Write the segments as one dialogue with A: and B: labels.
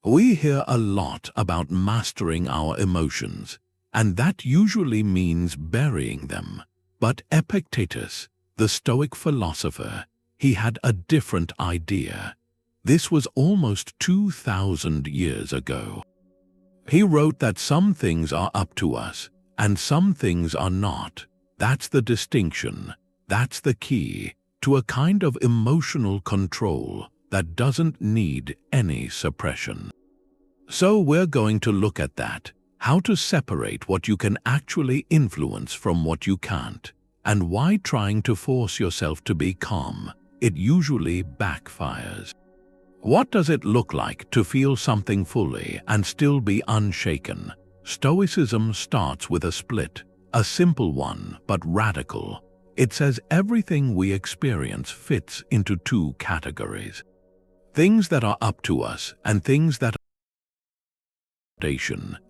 A: We hear a lot about mastering our emotions, and that usually means burying them. But Epictetus, the Stoic philosopher, he had a different idea. This was almost 2,000 years ago. He wrote that some things are up to us, and some things are not. That's the distinction. That's the key to a kind of emotional control that doesn't need any suppression. So we're going to look at that, how to separate what you can actually influence from what you can't, and why trying to force yourself to be calm, it usually backfires. What does it look like to feel something fully and still be unshaken? Stoicism starts with a split, a simple one but radical. It says everything we experience fits into two categories. Things that are up to us and things that are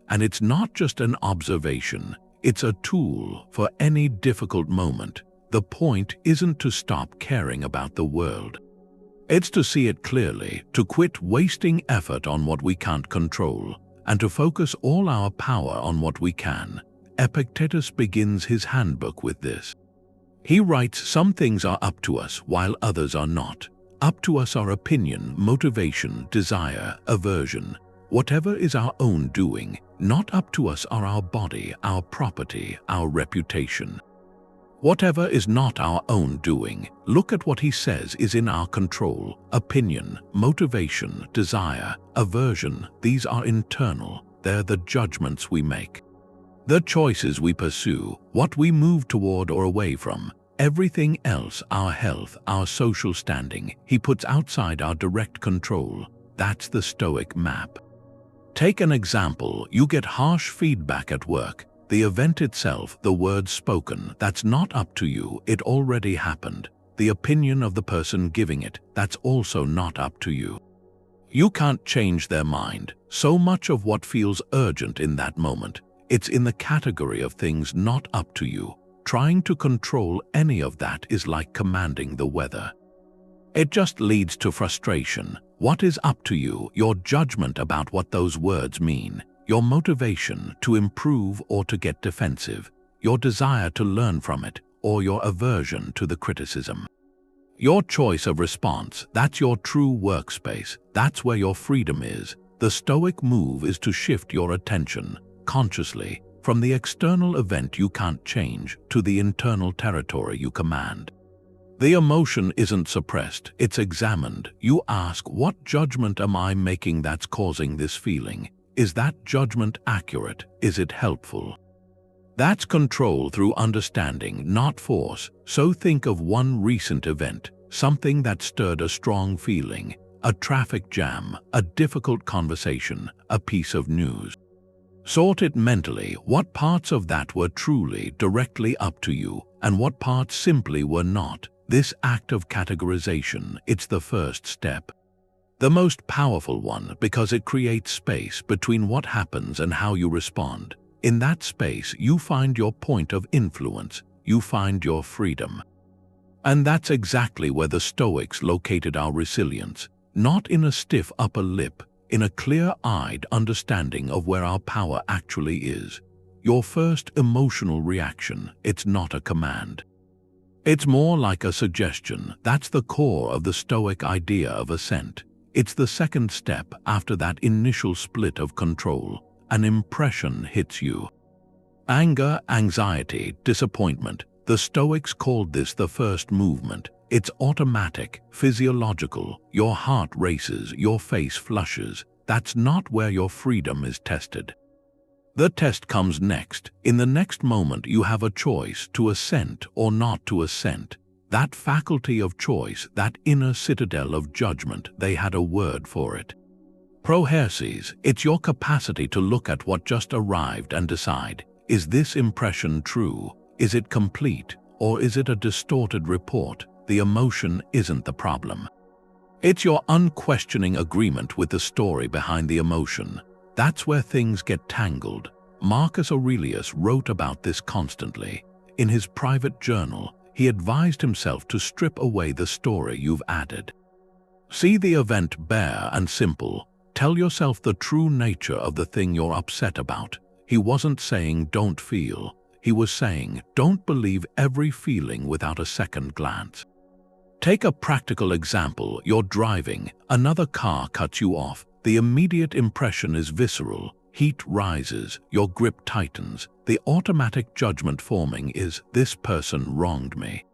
A: and it's not just an observation, it's a tool for any difficult moment. The point isn't to stop caring about the world. It's to see it clearly, to quit wasting effort on what we can't control, and to focus all our power on what we can. Epictetus begins his handbook with this. He writes, some things are up to us while others are not. Up to us are opinion, motivation, desire, aversion. Whatever is our own doing. Not up to us are our body, our property, our reputation. Whatever is not our own doing, look at what he says is in our control. Opinion, motivation, desire, aversion, these are internal. They're the judgments we make. The choices we pursue, what we move toward or away from. Everything else, our health, our social standing, he puts outside our direct control. That's the Stoic map. Take an example, you get harsh feedback at work. The event itself, the words spoken, that's not up to you, it already happened. The opinion of the person giving it, that's also not up to you. You can't change their mind. So much of what feels urgent in that moment, it's in the category of things not up to you. Trying to control any of that is like commanding the weather. It just leads to frustration. What is up to you, your judgment about what those words mean, your motivation to improve or to get defensive, your desire to learn from it, or your aversion to the criticism. Your choice of response, that's your true workspace, that's where your freedom is. The Stoic move is to shift your attention, consciously, from the external event you can't change to the internal territory you command. The emotion isn't suppressed, it's examined. You ask, what judgment am I making that's causing this feeling? Is that judgment accurate? Is it helpful? That's control through understanding, not force. So think of one recent event, something that stirred a strong feeling, a traffic jam, a difficult conversation, a piece of news. Sort it mentally. What parts of that were truly, directly up to you, and what parts simply were not? This act of categorization, it's the first step. The most powerful one because it creates space between what happens and how you respond. In that space, you find your point of influence, you find your freedom. And that's exactly where the Stoics located our resilience, not in a stiff upper lip, in a clear-eyed understanding of where our power actually is. Your first emotional reaction, it's not a command. It's more like a suggestion. That's the core of the Stoic idea of assent. It's the second step after that initial split of control. An impression hits you. Anger, anxiety, disappointment. The Stoics called this the first movement. It's automatic, physiological. Your heart races, your face flushes. That's not where your freedom is tested. The test comes next. In the next moment you have a choice to assent or not to assent. That faculty of choice, that inner citadel of judgment, they had a word for it. Prohearsals, it's your capacity to look at what just arrived and decide, is this impression true? Is it complete? Or is it a distorted report? The emotion isn't the problem. It's your unquestioning agreement with the story behind the emotion. That's where things get tangled. Marcus Aurelius wrote about this constantly. In his private journal, he advised himself to strip away the story you've added. See the event bare and simple. Tell yourself the true nature of the thing you're upset about. He wasn't saying don't feel. He was saying don't believe every feeling without a second glance. Take a practical example. You're driving, another car cuts you off. The immediate impression is visceral. Heat rises, your grip tightens. The automatic judgment forming is, this person wronged me.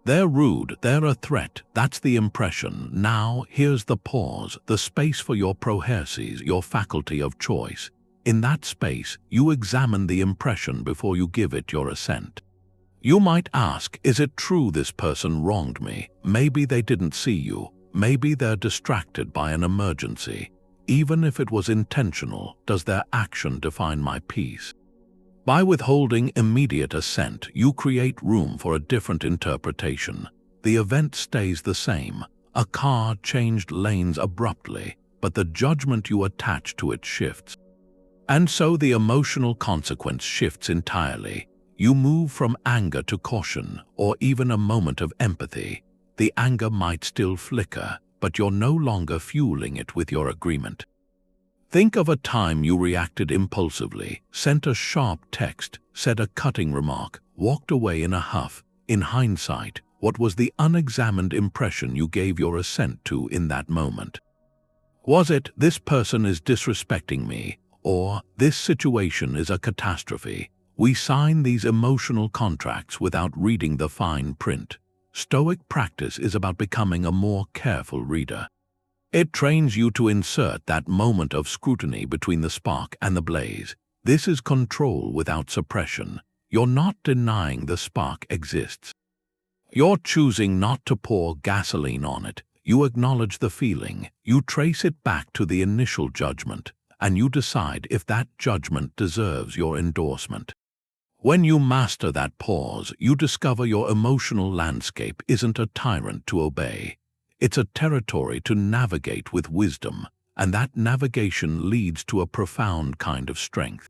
A: They're rude, they're a threat, that's the impression. Now, here's the pause, the space for your proheresis, your faculty of choice. In that space, you examine the impression before you give it your assent. You might ask, is it true this person wronged me? Maybe they didn't see you. Maybe they're distracted by an emergency. Even if it was intentional, does their action define my peace? By withholding immediate assent, you create room for a different interpretation. The event stays the same. A car changed lanes abruptly, but the judgment you attach to it shifts. And so the emotional consequence shifts entirely. You move from anger to caution, or even a moment of empathy. The anger might still flicker, but you're no longer fueling it with your agreement. Think of a time you reacted impulsively, sent a sharp text, said a cutting remark, walked away in a huff. In hindsight, what was the unexamined impression you gave your assent to in that moment? Was it, this person is disrespecting me, or this situation is a catastrophe? We sign these emotional contracts without reading the fine print. Stoic practice is about becoming a more careful reader. It trains you to insert that moment of scrutiny between the spark and the blaze. This is control without suppression. You're not denying the spark exists. You're choosing not to pour gasoline on it. You acknowledge the feeling, you trace it back to the initial judgment, and you decide if that judgment deserves your endorsement. When you master that pause, you discover your emotional landscape isn't a tyrant to obey. It's a territory to navigate with wisdom, and that navigation leads to a profound kind of strength.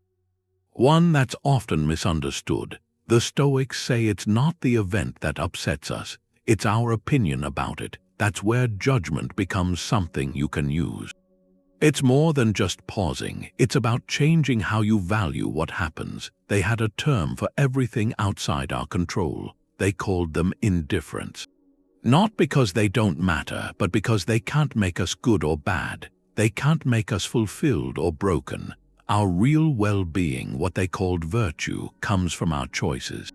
A: One that's often misunderstood. The Stoics say it's not the event that upsets us, it's our opinion about it. That's where judgment becomes something you can use. It's more than just pausing, it's about changing how you value what happens. They had a term for everything outside our control. They called them indifferents. Not because they don't matter, but because they can't make us good or bad. They can't make us fulfilled or broken. Our real well-being, what they called virtue, comes from our choices.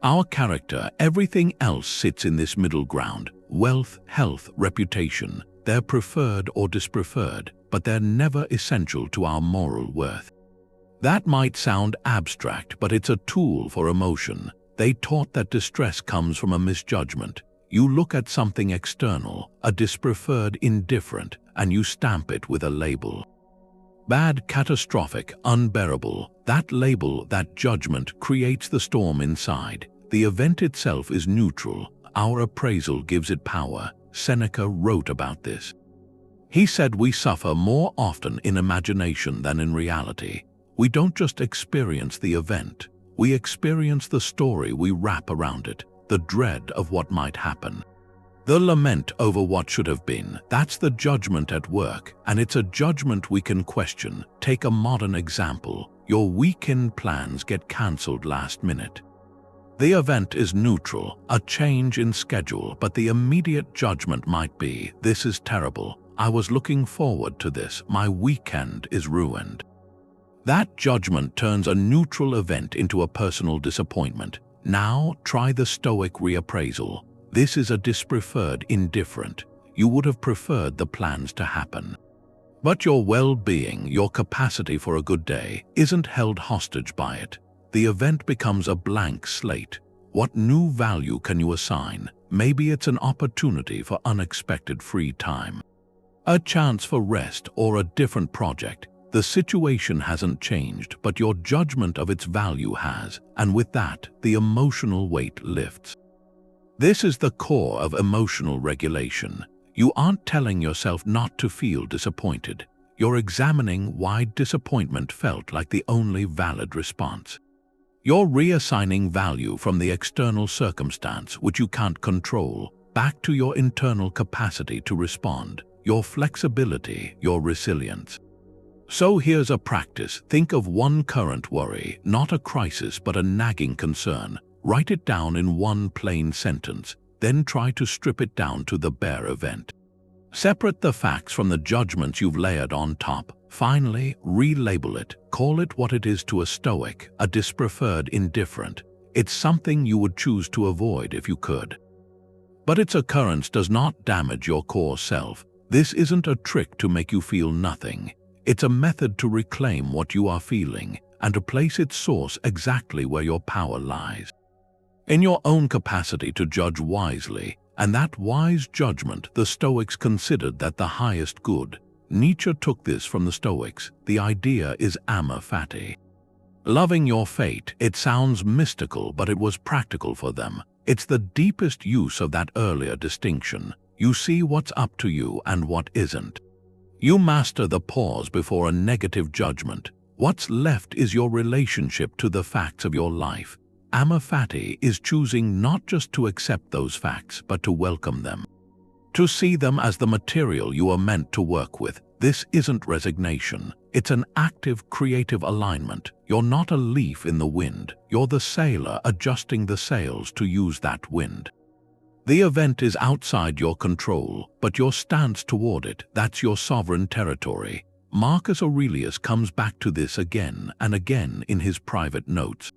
A: Our character, everything else sits in this middle ground. Wealth, health, reputation. They're preferred or dispreferred, but they're never essential to our moral worth. That might sound abstract, but it's a tool for emotion. They taught that distress comes from a misjudgment. You look at something external, a dispreferred indifferent, and you stamp it with a label. Bad, catastrophic, unbearable. That label, that judgment, creates the storm inside. The event itself is neutral. Our appraisal gives it power. Seneca wrote about this. He said we suffer more often in imagination than in reality. We don't just experience the event, we experience the story we wrap around it, the dread of what might happen. The lament over what should have been, that's the judgment at work, and it's a judgment we can question. Take a modern example. Your weekend plans get cancelled last minute. The event is neutral, a change in schedule, but the immediate judgment might be, this is terrible. I was looking forward to this. My weekend is ruined. That judgment turns a neutral event into a personal disappointment. Now try the Stoic reappraisal. This is a dispreferred indifferent. You would have preferred the plans to happen. But your well-being, your capacity for a good day, isn't held hostage by it. The event becomes a blank slate. What new value can you assign? Maybe it's an opportunity for unexpected free time. A chance for rest or a different project. The situation hasn't changed, but your judgment of its value has, and with that, the emotional weight lifts. This is the core of emotional regulation. You aren't telling yourself not to feel disappointed. You're examining why disappointment felt like the only valid response. You're reassigning value from the external circumstance, which you can't control, back to your internal capacity to respond. your flexibility, your resilience. So here's a practice. Think of one current worry, not a crisis but a nagging concern. Write it down in one plain sentence, then try to strip it down to the bare event. Separate the facts from the judgments you've layered on top. Finally, relabel it. Call it what it is to a Stoic, a dispreferred indifferent. It's something you would choose to avoid if you could. But its occurrence does not damage your core self. This isn't a trick to make you feel nothing. It's a method to reclaim what you are feeling and to place its source exactly where your power lies. In your own capacity to judge wisely, and that wise judgment the Stoics considered that the highest good. Nietzsche took this from the Stoics. The idea is Amor Fati. Loving your fate, it sounds mystical, but it was practical for them. It's the deepest use of that earlier distinction. You see what's up to you and what isn't. You master the pause before a negative judgment. What's left is your relationship to the facts of your life. Amor Fati is choosing not just to accept those facts, but to welcome them. To see them as the material you are meant to work with. This isn't resignation. It's an active, creative alignment. You're not a leaf in the wind. You're the sailor adjusting the sails to use that wind. The event is outside your control, but your stance toward it, that's your sovereign territory. Marcus Aurelius comes back to this again and again in his private notes.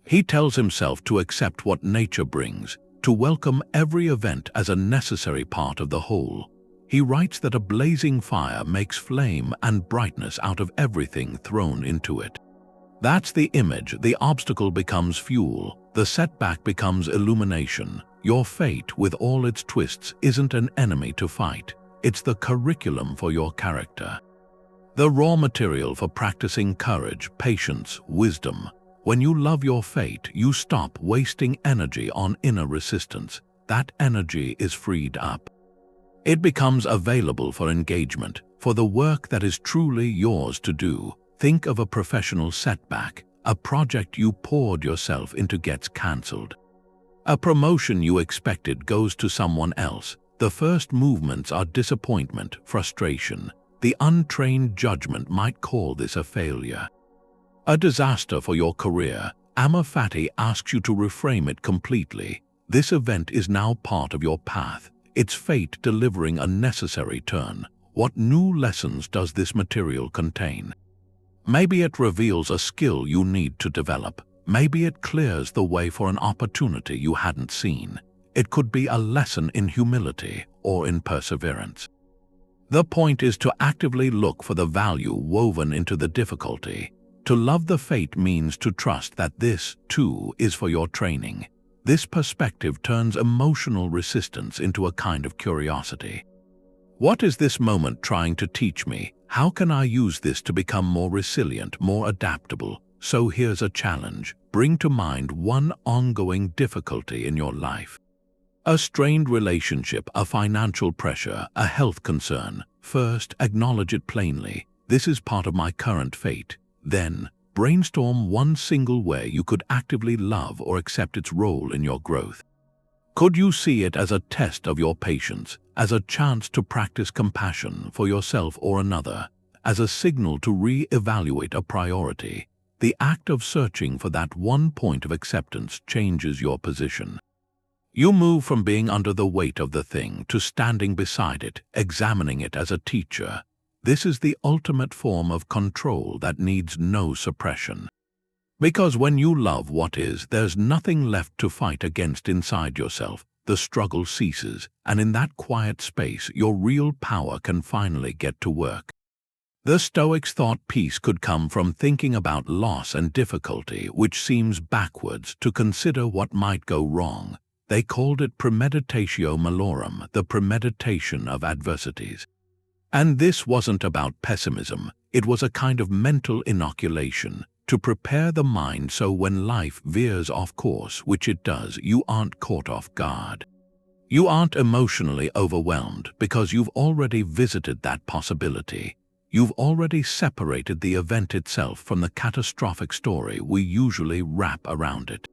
A: He tells himself to accept what nature brings, to welcome every event as a necessary part of the whole. He writes that a blazing fire makes flame and brightness out of everything thrown into it. That's the image. The obstacle becomes fuel, the setback becomes illumination. Your fate, with all its twists, isn't an enemy to fight. It's the curriculum for your character. The raw material for practicing courage, patience, wisdom. When you love your fate, you stop wasting energy on inner resistance. That energy is freed up. It becomes available for engagement, for the work that is truly yours to do. Think of a professional setback. A project you poured yourself into gets cancelled. A promotion you expected goes to someone else. The first movements are disappointment, frustration. The untrained judgment might call this a failure. A disaster for your career. Amor Fati asks you to reframe it completely. This event is now part of your path. It's fate delivering a necessary turn. What new lessons does this material contain? Maybe it reveals a skill you need to develop. Maybe it clears the way for an opportunity you hadn't seen. It could be a lesson in humility or in perseverance. The point is to actively look for the value woven into the difficulty. To love the fate means to trust that this, too, is for your training. This perspective turns emotional resistance into a kind of curiosity. What is this moment trying to teach me? How can I use this to become more resilient, more adaptable? So here's a challenge. Bring to mind one ongoing difficulty in your life. A strained relationship, a financial pressure, a health concern. First, acknowledge it plainly. This is part of my current fate. Then, brainstorm one single way you could actively love or accept its role in your growth. Could you see it as a test of your patience, as a chance to practice compassion for yourself or another, as a signal to re-evaluate a priority? The act of searching for that one point of acceptance changes your position. You move from being under the weight of the thing to standing beside it, examining it as a teacher. This is the ultimate form of control that needs no suppression. Because when you love what is, there's nothing left to fight against inside yourself. The struggle ceases, and in that quiet space, your real power can finally get to work. The Stoics thought peace could come from thinking about loss and difficulty, which seems backwards, to consider what might go wrong. They called it Premeditatio Malorum, the premeditation of adversities. And this wasn't about pessimism. It was a kind of mental inoculation to prepare the mind so when life veers off course, which it does, you aren't caught off guard. You aren't emotionally overwhelmed because you've already visited that possibility. You've already separated the event itself from the catastrophic story we usually wrap around it.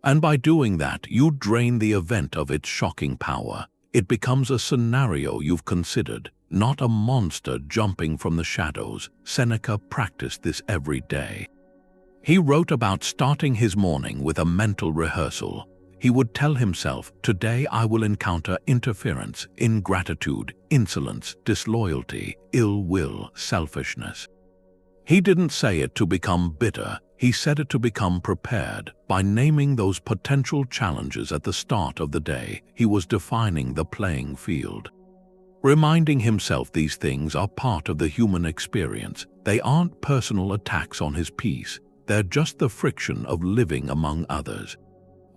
A: And by doing that, you drain the event of its shocking power. It becomes a scenario you've considered, not a monster jumping from the shadows. Seneca practiced this every day. He wrote about starting his morning with a mental rehearsal. He would tell himself, "Today I will encounter interference, ingratitude, insolence, disloyalty, ill will, selfishness." He didn't say it to become bitter, he said it to become prepared. By naming those potential challenges at the start of the day, he was defining the playing field. Reminding himself these things are part of the human experience. They aren't personal attacks on his peace, they're just the friction of living among others.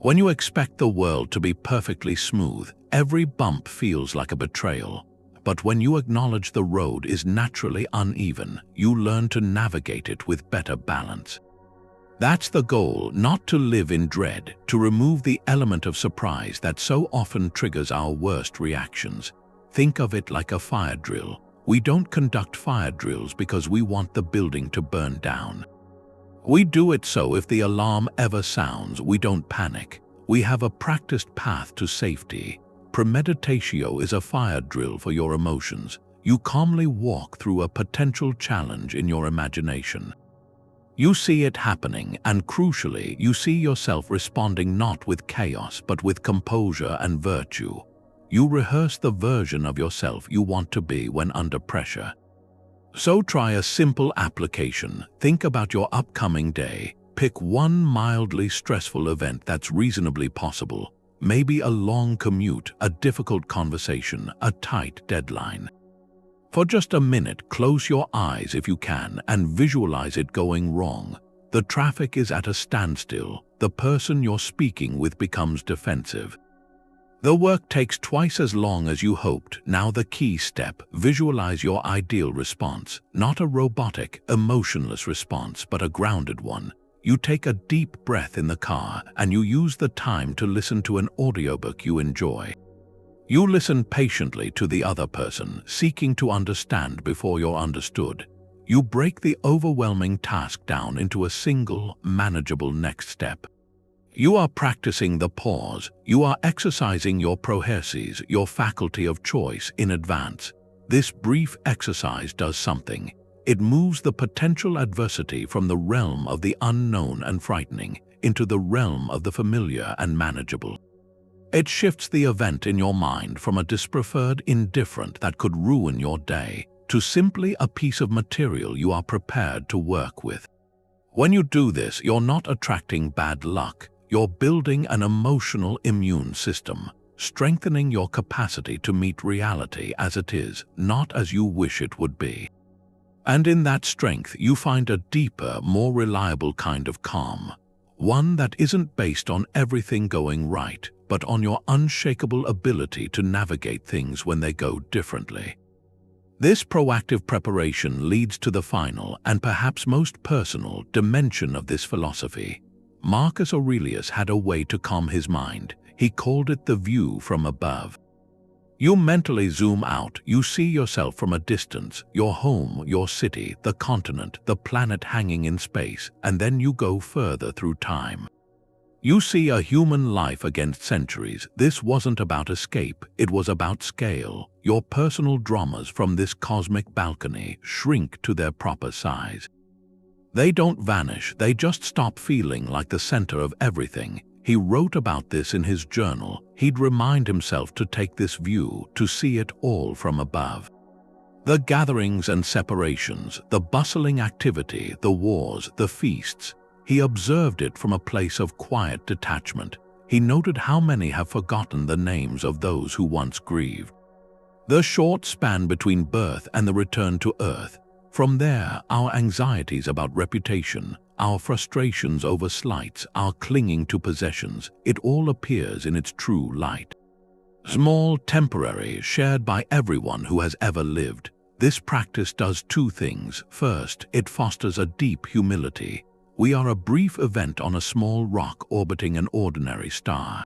A: When you expect the world to be perfectly smooth, every bump feels like a betrayal. But when you acknowledge the road is naturally uneven, you learn to navigate it with better balance. That's the goal, not to live in dread, to remove the element of surprise that so often triggers our worst reactions. Think of it like a fire drill. We don't conduct fire drills because we want the building to burn down. We do it so if the alarm ever sounds, we don't panic. We have a practiced path to safety. Premeditation is a fire drill for your emotions. You calmly walk through a potential challenge in your imagination. You see it happening, and crucially, you see yourself responding not with chaos but with composure and virtue. You rehearse the version of yourself you want to be when under pressure. So try a simple application. Think about your upcoming day. Pick one mildly stressful event that's reasonably possible. Maybe a long commute, a difficult conversation, a tight deadline. For just a minute, close your eyes if you can and visualize it going wrong. The traffic is at a standstill. The person you're speaking with becomes defensive. The work takes twice as long as you hoped. Now the key step, visualize your ideal response. Not a robotic, emotionless response, but a grounded one. You take a deep breath in the car and you use the time to listen to an audiobook you enjoy. You listen patiently to the other person, seeking to understand before you're understood. You break the overwhelming task down into a single, manageable next step. You are practicing the pause. You are exercising your proheresis, your faculty of choice, in advance. This brief exercise does something. It moves the potential adversity from the realm of the unknown and frightening into the realm of the familiar and manageable. It shifts the event in your mind from a dispreferred indifferent that could ruin your day to simply a piece of material you are prepared to work with. When you do this, you're not attracting bad luck. You're building an emotional immune system, strengthening your capacity to meet reality as it is, not as you wish it would be. And in that strength, you find a deeper, more reliable kind of calm, one that isn't based on everything going right, but on your unshakable ability to navigate things when they go differently. This proactive preparation leads to the final, and perhaps most personal, dimension of this philosophy. Marcus Aurelius had a way to calm his mind. He called it the view from above. You mentally zoom out, you see yourself from a distance, your home, your city, the continent, the planet hanging in space, and then you go further through time. You see a human life against centuries. This wasn't about escape, it was about scale. Your personal dramas from this cosmic balcony shrink to their proper size. They don't vanish, they just stop feeling like the center of everything. He wrote about this in his journal. He'd remind himself to take this view, to see it all from above. The gatherings and separations, the bustling activity, the wars, the feasts. He observed it from a place of quiet detachment. He noted how many have forgotten the names of those who once grieved. The short span between birth and the return to earth. From there, our anxieties about reputation, our frustrations over slights, our clinging to possessions, it all appears in its true light. Small, temporary, shared by everyone who has ever lived. This practice does two things. First, it fosters a deep humility. We are a brief event on a small rock orbiting an ordinary star.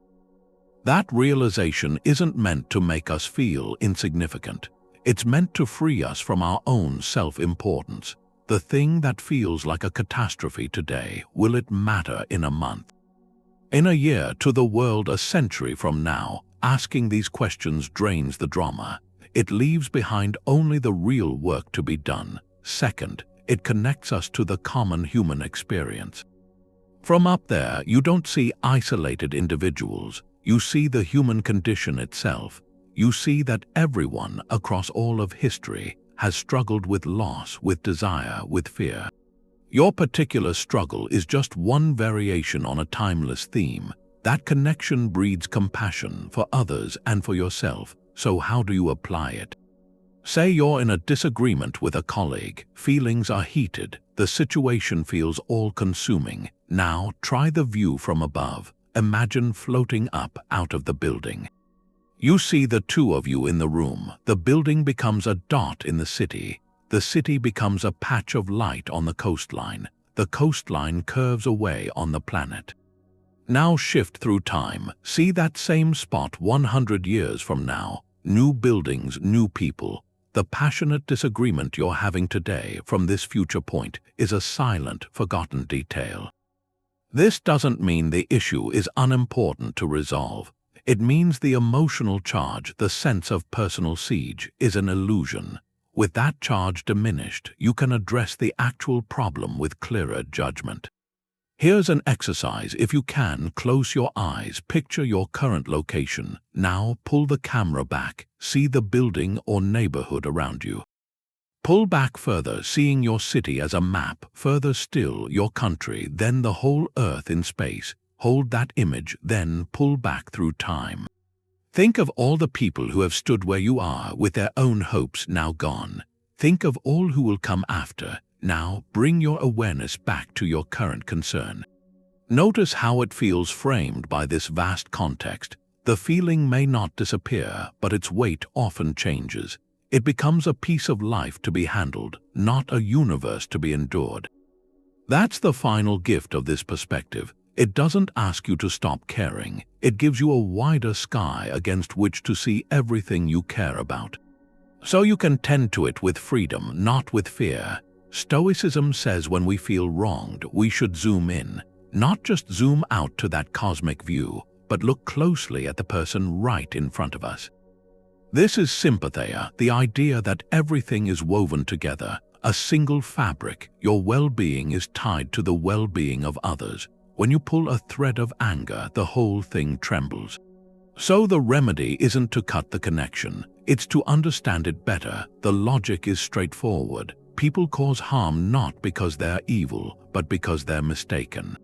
A: That realization isn't meant to make us feel insignificant. It's meant to free us from our own self-importance. The thing that feels like a catastrophe today, will it matter in a month? In a year, to the world a century from now, asking these questions drains the drama. It leaves behind only the real work to be done. Second, it connects us to the common human experience. From up there, you don't see isolated individuals. You see the human condition itself. You see that everyone across all of history has struggled with loss, with desire, with fear. Your particular struggle is just one variation on a timeless theme. That connection breeds compassion for others and for yourself. So how do you apply it? Say you're in a disagreement with a colleague. Feelings are heated. The situation feels all-consuming. Now try the view from above. Imagine floating up out of the building. You see the two of you in the room. The building becomes a dot in the city. The city becomes a patch of light on the coastline. The coastline curves away on the planet. Now shift through time. See that same spot 100 years from now. New buildings, new people. The passionate disagreement you're having today from this future point is a silent, forgotten detail. This doesn't mean the issue is unimportant to resolve. It means the emotional charge, the sense of personal siege, is an illusion. With that charge diminished, you can address the actual problem with clearer judgment. Here's an exercise. If you can, close your eyes, picture your current location. Now pull the camera back, see the building or neighborhood around you. Pull back further, seeing your city as a map, further still your country, then the whole earth in space. Hold that image, then pull back through time. Think of all the people who have stood where you are with their own hopes now gone. Think of all who will come after. Now bring your awareness back to your current concern. Notice how it feels framed by this vast context. The feeling may not disappear, but its weight often changes. It becomes a piece of life to be handled, not a universe to be endured. That's the final gift of this perspective. It doesn't ask you to stop caring. It gives you a wider sky against which to see everything you care about. So you can tend to it with freedom, not with fear. Stoicism says when we feel wronged, we should zoom in, not just zoom out to that cosmic view, but look closely at the person right in front of us. This is Sympathy, the idea that everything is woven together, a single fabric. Your well-being is tied to the well-being of others. When you pull a thread of anger, the whole thing trembles. So the remedy isn't to cut the connection, it's to understand it better. The logic is straightforward. People cause harm not because they're evil, but because they're mistaken.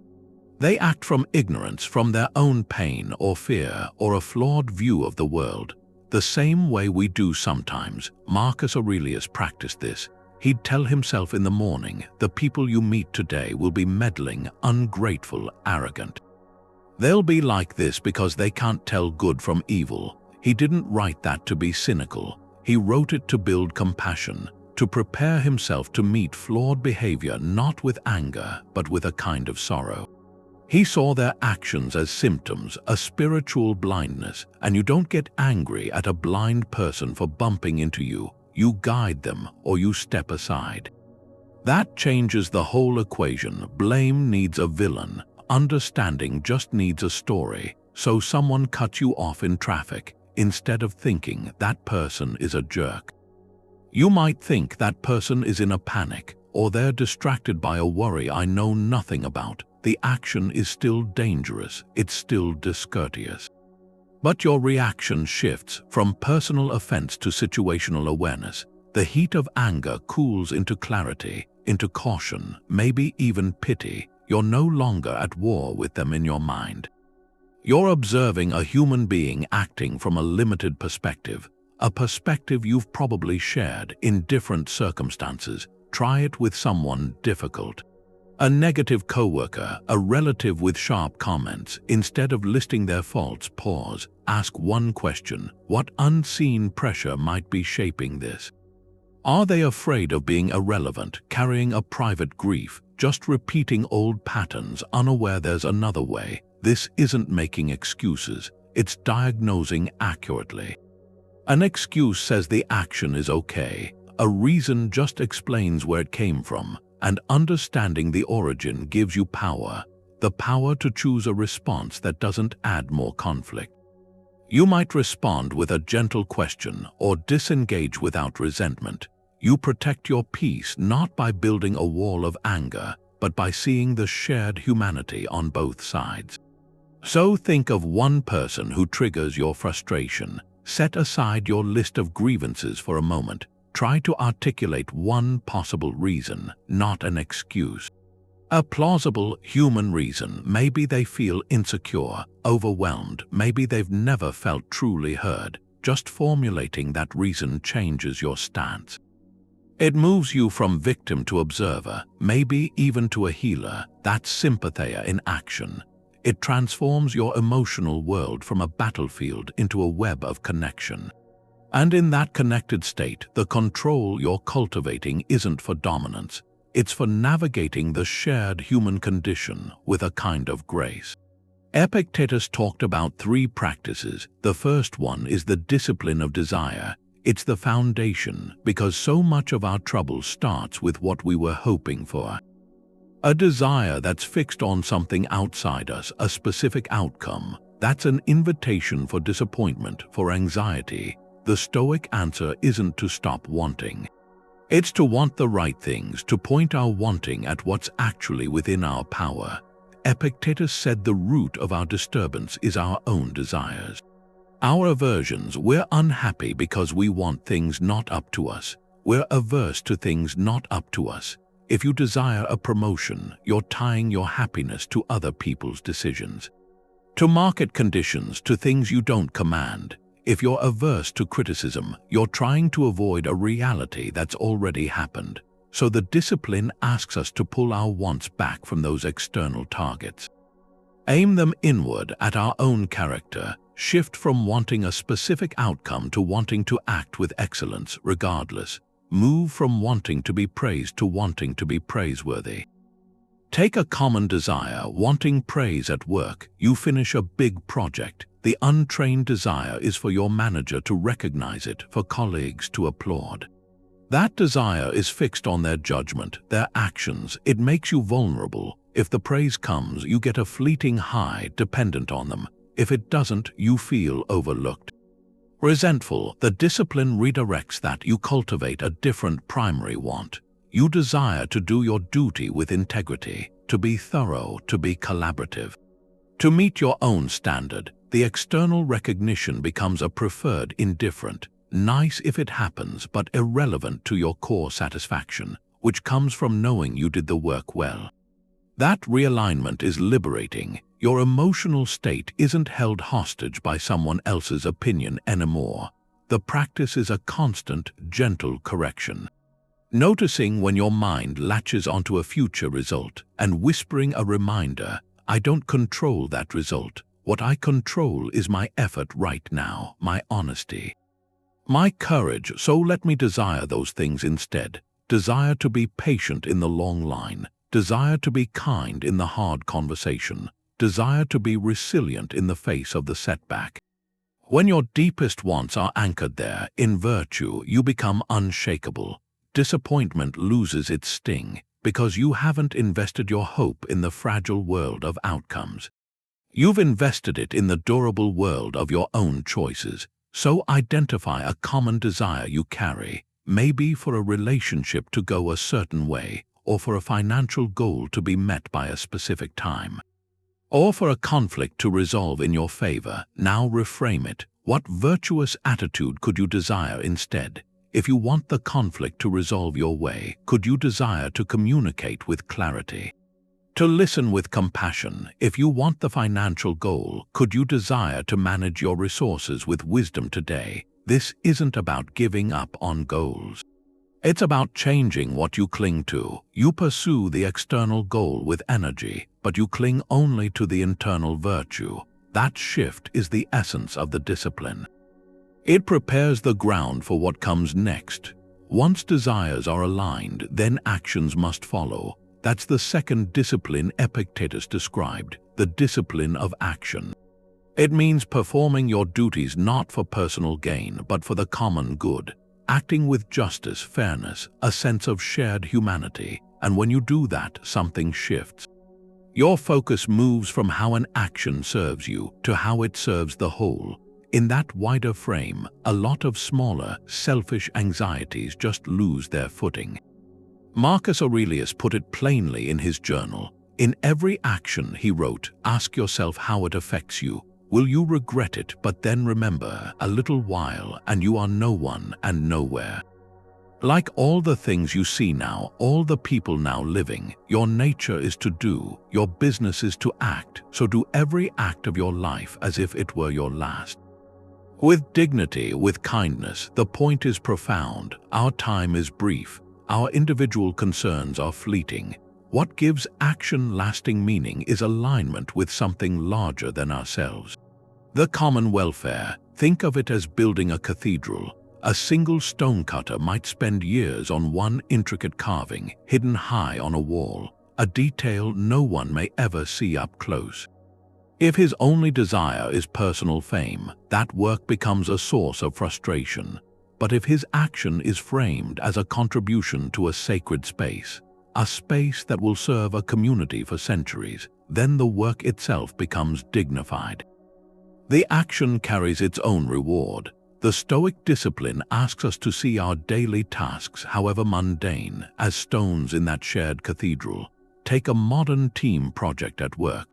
A: They act from ignorance, from their own pain or fear or a flawed view of the world. The same way we do sometimes. Marcus Aurelius practiced this. He'd tell himself in the morning, the people you meet today will be meddling, ungrateful, arrogant. They'll be like this because they can't tell good from evil. He didn't write that to be cynical. He wrote it to build compassion, to prepare himself to meet flawed behavior not with anger, but with a kind of sorrow. He saw their actions as symptoms, a spiritual blindness, and you don't get angry at a blind person for bumping into you. You guide them or you step aside. That changes the whole equation. Blame needs a villain. Understanding just needs a story. So someone cuts you off in traffic instead of thinking that person is a jerk. You might think that person is in a panic or they're distracted by a worry I know nothing about. The action is still dangerous. It's still discourteous. But your reaction shifts from personal offense to situational awareness. The heat of anger cools into clarity, into caution, maybe even pity. You're no longer at war with them in your mind. You're observing a human being acting from a limited perspective, a perspective you've probably shared in different circumstances. Try it with someone difficult. A negative coworker, a relative with sharp comments. Instead of listing their faults, pause. Ask one question. What unseen pressure might be shaping this? Are they afraid of being irrelevant, carrying a private grief, just repeating old patterns, unaware there's another way? This isn't making excuses. It's diagnosing accurately. An excuse says the action is okay. A reason just explains where it came from. And understanding the origin gives you power, the power to choose a response that doesn't add more conflict. You might respond with a gentle question or disengage without resentment. You protect your peace not by building a wall of anger, but by seeing the shared humanity on both sides. So think of one person who triggers your frustration. Set aside your list of grievances for a moment. Try to articulate one possible reason, not an excuse. A plausible human reason. Maybe they feel insecure, overwhelmed, maybe they've never felt truly heard. Just formulating that reason changes your stance. It moves you from victim to observer, maybe even to a healer. That's Sympathy in action. It transforms your emotional world from a battlefield into a web of connection. And in that connected state, the control you're cultivating isn't for dominance. It's for navigating the shared human condition with a kind of grace. Epictetus talked about 3 practices. The first one is the discipline of desire. It's the foundation because so much of our trouble starts with what we were hoping for. A desire that's fixed on something outside us, a specific outcome. That's an invitation for disappointment, for anxiety. The Stoic answer isn't to stop wanting. It's to want the right things, to point our wanting at what's actually within our power. Epictetus said the root of our disturbance is our own desires. Our aversions. We're unhappy because we want things not up to us. We're averse to things not up to us. If you desire a promotion, you're tying your happiness to other people's decisions, to market conditions, to things you don't command. If you're averse to criticism, you're trying to avoid a reality that's already happened. So the discipline asks us to pull our wants back from those external targets. Aim them inward at our own character. Shift from wanting a specific outcome to wanting to act with excellence regardless. Move from wanting to be praised to wanting to be praiseworthy. Take a common desire, wanting praise at work. You finish a big project. The untrained desire is for your manager to recognize it, for colleagues to applaud. That desire is fixed on their judgment, their actions. It makes you vulnerable. If the praise comes, you get a fleeting high dependent on them. If it doesn't, you feel overlooked. Resentful. The discipline redirects that. You cultivate a different primary want. You desire to do your duty with integrity, to be thorough, to be collaborative, to meet your own standard. The external recognition becomes a preferred indifferent, nice if it happens, but irrelevant to your core satisfaction, which comes from knowing you did the work well. That realignment is liberating. Your emotional state isn't held hostage by someone else's opinion anymore. The practice is a constant, gentle correction. Noticing when your mind latches onto a future result and whispering a reminder, I don't control that result. What I control is my effort right now, my honesty, my courage, so let me desire those things instead. Desire to be patient in the long line. Desire to be kind in the hard conversation. Desire to be resilient in the face of the setback. When your deepest wants are anchored there, in virtue, you become unshakable. Disappointment loses its sting because you haven't invested your hope in the fragile world of outcomes. You've invested it in the durable world of your own choices. So identify a common desire you carry, maybe for a relationship to go a certain way, or for a financial goal to be met by a specific time, or for a conflict to resolve in your favor. Now reframe it. What virtuous attitude could you desire instead? If you want the conflict to resolve your way, could you desire to communicate with clarity, to listen with compassion? If you want the financial goal, could you desire to manage your resources with wisdom today? This isn't about giving up on goals. It's about changing what you cling to. You pursue the external goal with energy, but you cling only to the internal virtue. That shift is the essence of the discipline. It prepares the ground for what comes next. Once desires are aligned, then actions must follow. That's the second discipline Epictetus described, the discipline of action. It means performing your duties not for personal gain, but for the common good. Acting with justice, fairness, a sense of shared humanity. And when you do that, something shifts. Your focus moves from how an action serves you to how it serves the whole. In that wider frame, a lot of smaller, selfish anxieties just lose their footing. Marcus Aurelius put it plainly in his journal. In every action, he wrote, ask yourself how it affects you. Will you regret it, but then remember, a little while, and you are no one and nowhere. Like all the things you see now, all the people now living, your nature is to do, your business is to act, so do every act of your life as if it were your last. With dignity, with kindness, the point is profound, our time is brief, our individual concerns are fleeting. What gives action lasting meaning is alignment with something larger than ourselves. The common welfare, think of it as building a cathedral. A single stonecutter might spend years on one intricate carving, hidden high on a wall, a detail no one may ever see up close. If his only desire is personal fame, that work becomes a source of frustration. But if his action is framed as a contribution to a sacred space, a space that will serve a community for centuries, then the work itself becomes dignified. The action carries its own reward. The Stoic discipline asks us to see our daily tasks, however mundane, as stones in that shared cathedral. Take a modern team project at work.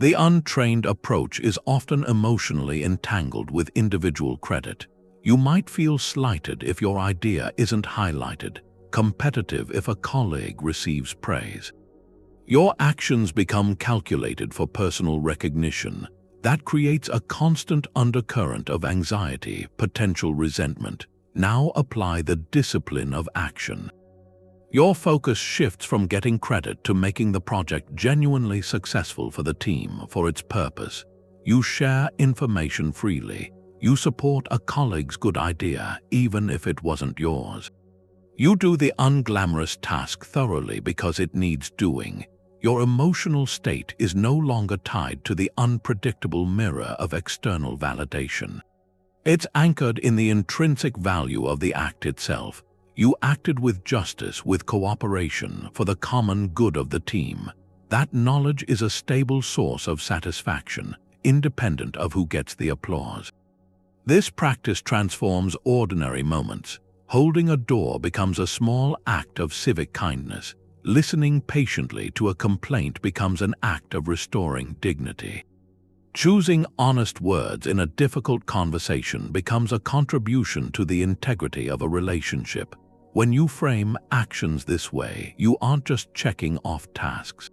A: The untrained approach is often emotionally entangled with individual credit. You might feel slighted if your idea isn't highlighted, competitive if a colleague receives praise. Your actions become calculated for personal recognition. That creates a constant undercurrent of anxiety, potential resentment. Now apply the discipline of action. Your focus shifts from getting credit to making the project genuinely successful for the team, for its purpose. You share information freely. You support a colleague's good idea, even if it wasn't yours. You do the unglamorous task thoroughly because it needs doing. Your emotional state is no longer tied to the unpredictable mirror of external validation. It's anchored in the intrinsic value of the act itself. You acted with justice, with cooperation, for the common good of the team. That knowledge is a stable source of satisfaction, independent of who gets the applause. This practice transforms ordinary moments. Holding a door becomes a small act of civic kindness. Listening patiently to a complaint becomes an act of restoring dignity. Choosing honest words in a difficult conversation becomes a contribution to the integrity of a relationship. When you frame actions this way, you aren't just checking off tasks.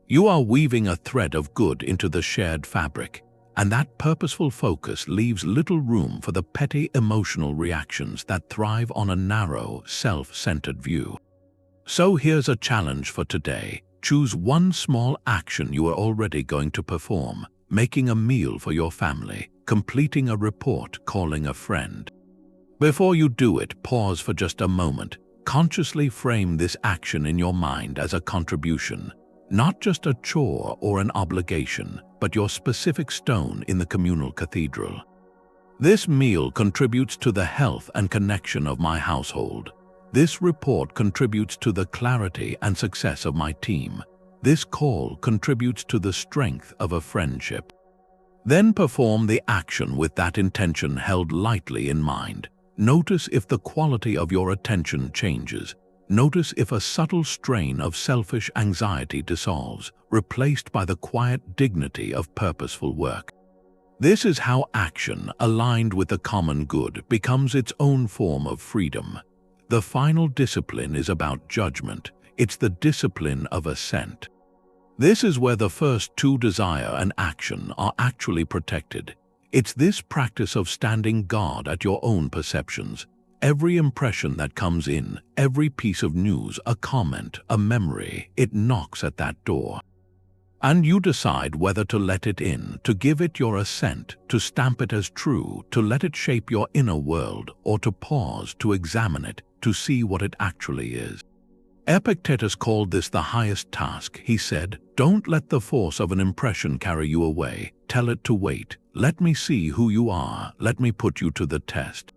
A: You are weaving a thread of good into the shared fabric, and that purposeful focus leaves little room for the petty emotional reactions that thrive on a narrow, self-centered view. So here's a challenge for today. Choose one small action you are already going to perform, making a meal for your family, completing a report, calling a friend. Before you do it, pause for just a moment. Consciously frame this action in your mind as a contribution, not just a chore or an obligation, but your specific stone in the communal cathedral. This meal contributes to the health and connection of my household. This report contributes to the clarity and success of my team. This call contributes to the strength of a friendship. Then perform the action with that intention held lightly in mind. Notice if the quality of your attention changes. Notice if a subtle strain of selfish anxiety dissolves, replaced by the quiet dignity of purposeful work. This is how action, aligned with the common good, becomes its own form of freedom. The final discipline is about judgment. It's the discipline of assent. This is where the first two, desire and action, are actually protected. It's this practice of standing guard at your own perceptions. Every impression that comes in, every piece of news, a comment, a memory, it knocks at that door. And you decide whether to let it in, to give it your assent, to stamp it as true, to let it shape your inner world, or to pause, to examine it, to see what it actually is. Epictetus called this the highest task. He said, "Don't let the force of an impression carry you away. Tell it to wait. Let me see who you are. Let me put you to the test."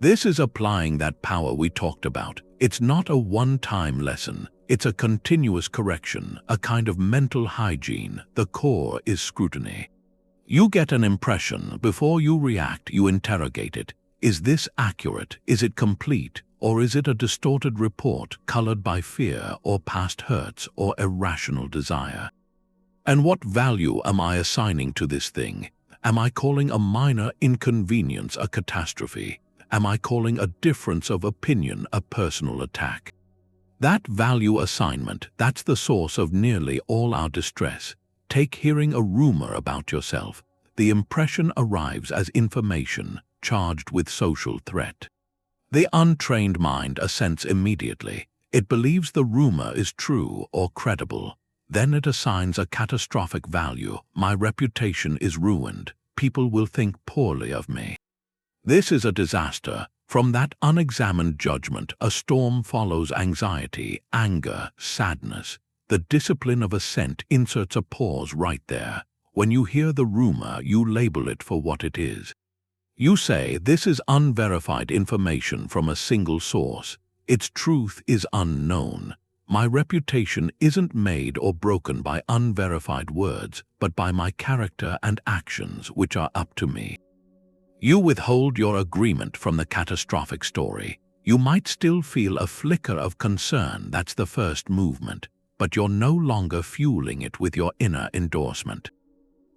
A: This is applying that power we talked about. It's not a one-time lesson. It's a continuous correction, a kind of mental hygiene. The core is scrutiny. You get an impression. Before you react, you interrogate it. Is this accurate? Is it complete? Or is it a distorted report colored by fear or past hurts or irrational desire? And what value am I assigning to this thing? Am I calling a minor inconvenience a catastrophe? Am I calling a difference of opinion a personal attack? That value assignment, that's the source of nearly all our distress. Take hearing a rumor about yourself. The impression arrives as information charged with social threat. The untrained mind assents immediately. It believes the rumor is true or credible. Then it assigns a catastrophic value. My reputation is ruined. People will think poorly of me. This is a disaster. From that unexamined judgment, a storm follows anxiety, anger, sadness. The discipline of assent inserts a pause right there. When you hear the rumor, you label it for what it is. You say, this is unverified information from a single source. Its truth is unknown. My reputation isn't made or broken by unverified words, but by my character and actions, which are up to me. You withhold your agreement from the catastrophic story. You might still feel a flicker of concern. That's the first movement, but you're no longer fueling it with your inner endorsement.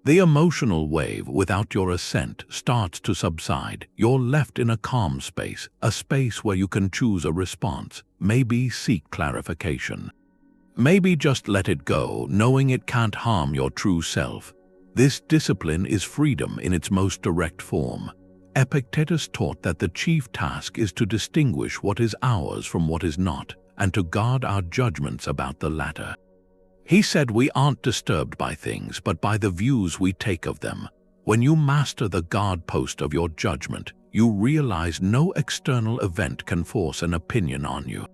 A: The emotional wave without your assent starts to subside. You're left in a calm space, a space where you can choose a response, maybe seek clarification. Maybe just let it go, knowing it can't harm your true self. This discipline is freedom in its most direct form. Epictetus taught that the chief task is to distinguish what is ours from what is not, and to guard our judgments about the latter. He said we aren't disturbed by things, but by the views we take of them. When you master the guard post of your judgment, you realize no external event can force an opinion on you.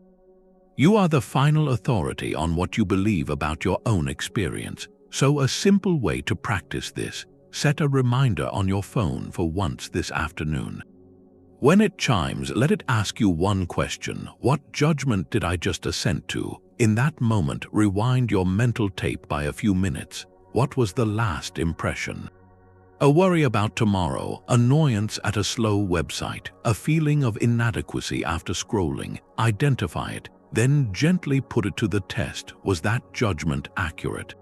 A: You are the final authority on what you believe about your own experience. So a simple way to practice this, set a reminder on your phone for once this afternoon. When it chimes, let it ask you one question. What judgment did I just assent to? In that moment, rewind your mental tape by a few minutes. What was the last impression? A worry about tomorrow, annoyance at a slow website, a feeling of inadequacy after scrolling. Identify it, then gently put it to the test. Was that judgment accurate?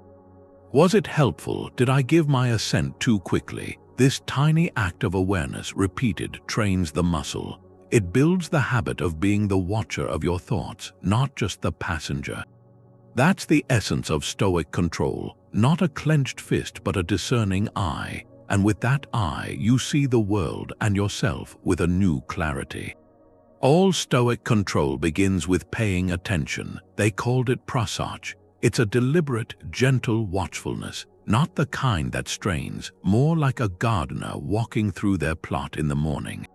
A: Was it helpful? Did I give my assent too quickly? This tiny act of awareness, repeated, trains the muscle. It builds the habit of being the watcher of your thoughts, not just the passenger. That's the essence of Stoic control, not a clenched fist but a discerning eye, and with that eye you see the world and yourself with a new clarity. All Stoic control begins with paying attention. They called it Prosoche. It's a deliberate, gentle watchfulness, not the kind that strains, more like a gardener walking through their plot in the morning.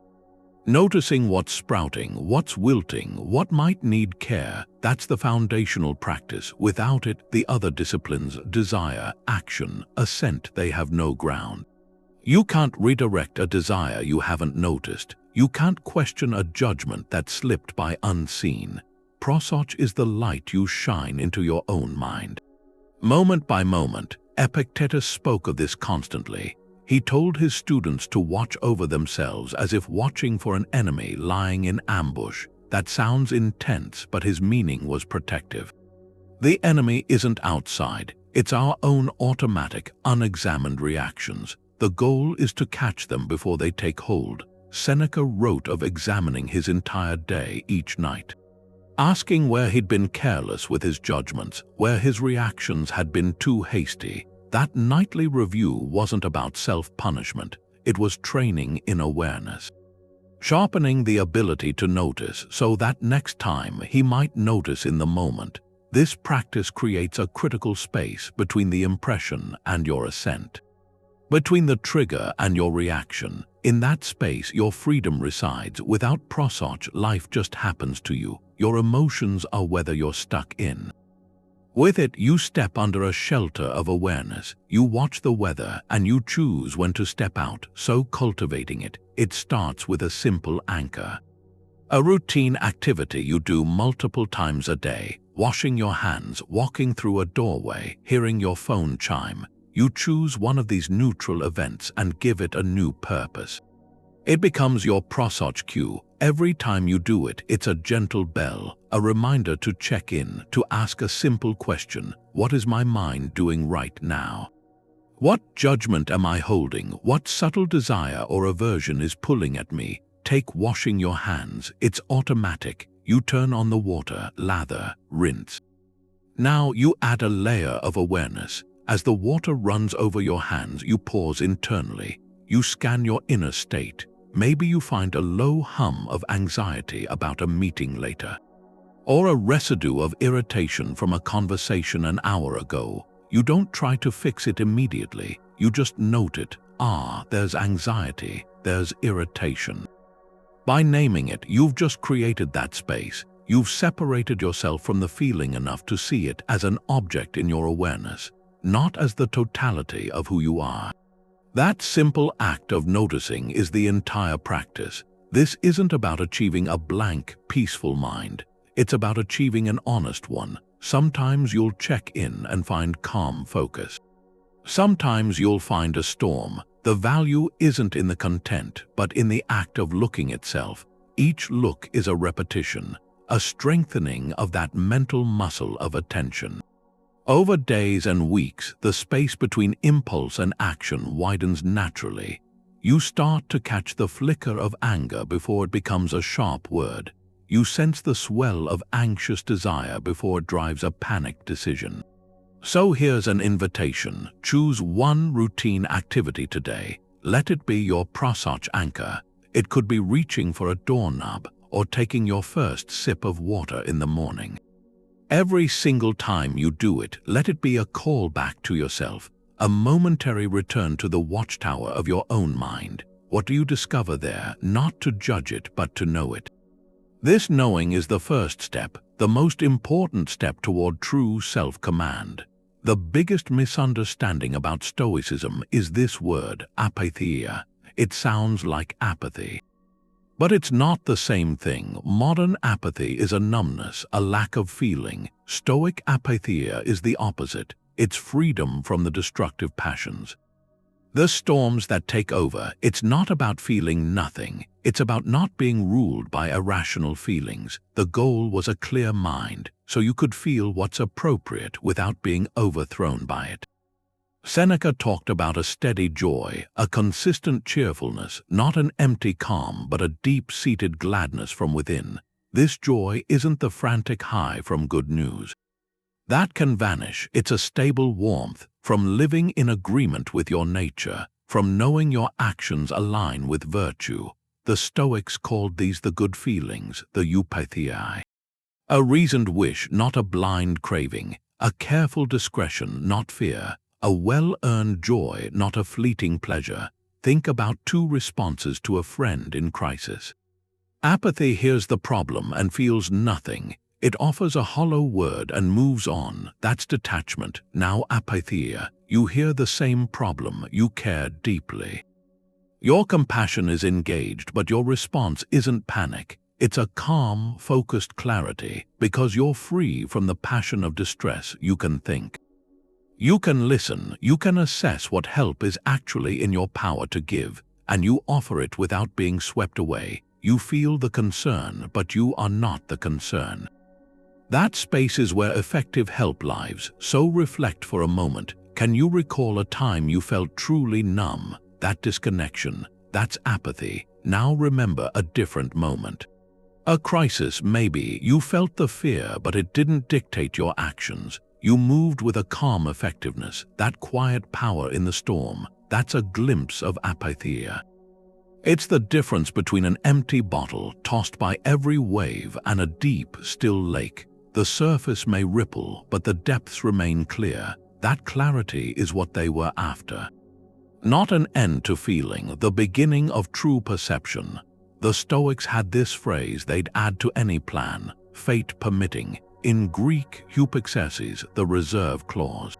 A: Noticing what's sprouting, what's wilting, what might need care, that's the foundational practice. Without it, the other disciplines, desire, action, assent, they have no ground. You can't redirect a desire you haven't noticed. You can't question a judgment that slipped by unseen. Prosoche is the light you shine into your own mind. Moment by moment, Epictetus spoke of this constantly. He told his students to watch over themselves as if watching for an enemy lying in ambush. That sounds intense, but his meaning was protective. The enemy isn't outside. It's our own automatic, unexamined reactions. The goal is to catch them before they take hold. Seneca wrote of examining his entire day each night, asking where he'd been careless with his judgments, where his reactions had been too hasty. That nightly review wasn't about self-punishment, it was training in awareness. Sharpening the ability to notice so that next time he might notice in the moment. This practice creates a critical space between the impression and your assent. Between the trigger and your reaction. In that space, your freedom resides. Without Prosoche, life just happens to you. Your emotions are whether you're stuck in. With it, you step under a shelter of awareness. You watch the weather and you choose when to step out. So cultivating it, it starts with a simple anchor. A routine activity you do multiple times a day. Washing your hands, walking through a doorway, hearing your phone chime. you choose one of these neutral events and give it a new purpose. It becomes your Prosoche cue. Every time you do it, it's a gentle bell, a reminder to check in, to ask a simple question: what is my mind doing right now? What judgment am I holding? What subtle desire or aversion is pulling at me? Take washing your hands. It's automatic. You turn on the water, lather, rinse. Now you add a layer of awareness. As the water runs over your hands, you pause internally. You scan your inner state. Maybe you find a low hum of anxiety about a meeting later, or a residue of irritation from a conversation an hour ago. You don't try to fix it immediately. You just note it. There's anxiety, there's irritation. By naming it, you've just created that space. You've separated yourself from the feeling enough to see it as an object in your awareness, not as the totality of who you are. That simple act of noticing is the entire practice. This isn't about achieving a blank, peaceful mind. It's about achieving an honest one. Sometimes you'll check in and find calm focus. Sometimes you'll find a storm. The value isn't in the content, but in the act of looking itself. Each look is a repetition, a strengthening of that mental muscle of attention. Over days and weeks, the space between impulse and action widens naturally. You start to catch the flicker of anger before it becomes a sharp word. You sense the swell of anxious desire before it drives a panicked decision. So here's an invitation. Choose one routine activity today. Let it be your Prosoche anchor. It could be reaching for a doorknob or taking your first sip of water in the morning. Every single time you do it, let it be a call back to yourself, a momentary return to the watchtower of your own mind. What do you discover there? Not to judge it, but to know it. This knowing is the first step, the most important step toward true self-command. The biggest misunderstanding about Stoicism is this word, Apatheia. It sounds like apathy. But it's not the same thing. Modern apathy is a numbness, a lack of feeling. Stoic Apatheia is the opposite. It's freedom from the destructive passions. The storms that take over, it's not about feeling nothing. It's about not being ruled by irrational feelings. The goal was a clear mind, so you could feel what's appropriate without being overthrown by it. Seneca talked about a steady joy, a consistent cheerfulness, not an empty calm, but a deep-seated gladness from within. This joy isn't the frantic high from good news. That can vanish. It's a stable warmth from living in agreement with your nature, from knowing your actions align with virtue. The Stoics called these the good feelings, the Eupatheiai. A reasoned wish, not a blind craving, a careful discretion, not fear, a well-earned joy, not a fleeting pleasure. Think about two responses to a friend in crisis. Apathy hears the problem and feels nothing. It offers a hollow word and moves on. That's detachment. Now Apatheia. You hear the same problem. You care deeply. Your compassion is engaged, but your response isn't panic. It's a calm, focused clarity. Because you're free from the passion of distress, you can think. You can listen. You can assess what help is actually in your power to give, and you offer it without being swept away. You feel the concern, but you are not the concern. That space is where effective help lives. So reflect for a moment. Can you recall a time you felt truly numb? That disconnection, that's apathy. Now remember a different moment. A crisis, maybe. You felt the fear, but it didn't dictate your actions. You moved with a calm effectiveness. That quiet power in the storm, that's a glimpse of Apatheia. It's the difference between an empty bottle tossed by every wave and a deep, still lake. The surface may ripple, but the depths remain clear. That clarity is what they were after. Not an end to feeling, the beginning of true perception. The Stoics had this phrase they'd add to any plan, fate permitting. In Greek, Eupatheiai, the reserve clause.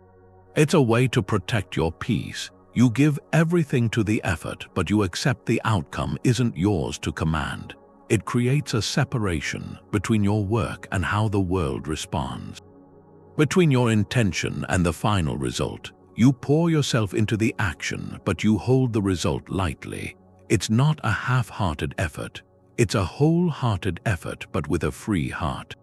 A: It's a way to protect your peace. You give everything to the effort, but you accept the outcome isn't yours to command. It creates a separation between your work and how the world responds. Between your intention and the final result, You pour yourself into the action, but you hold the result lightly. It's not a half-hearted effort. It's a wholehearted effort, but with a free heart.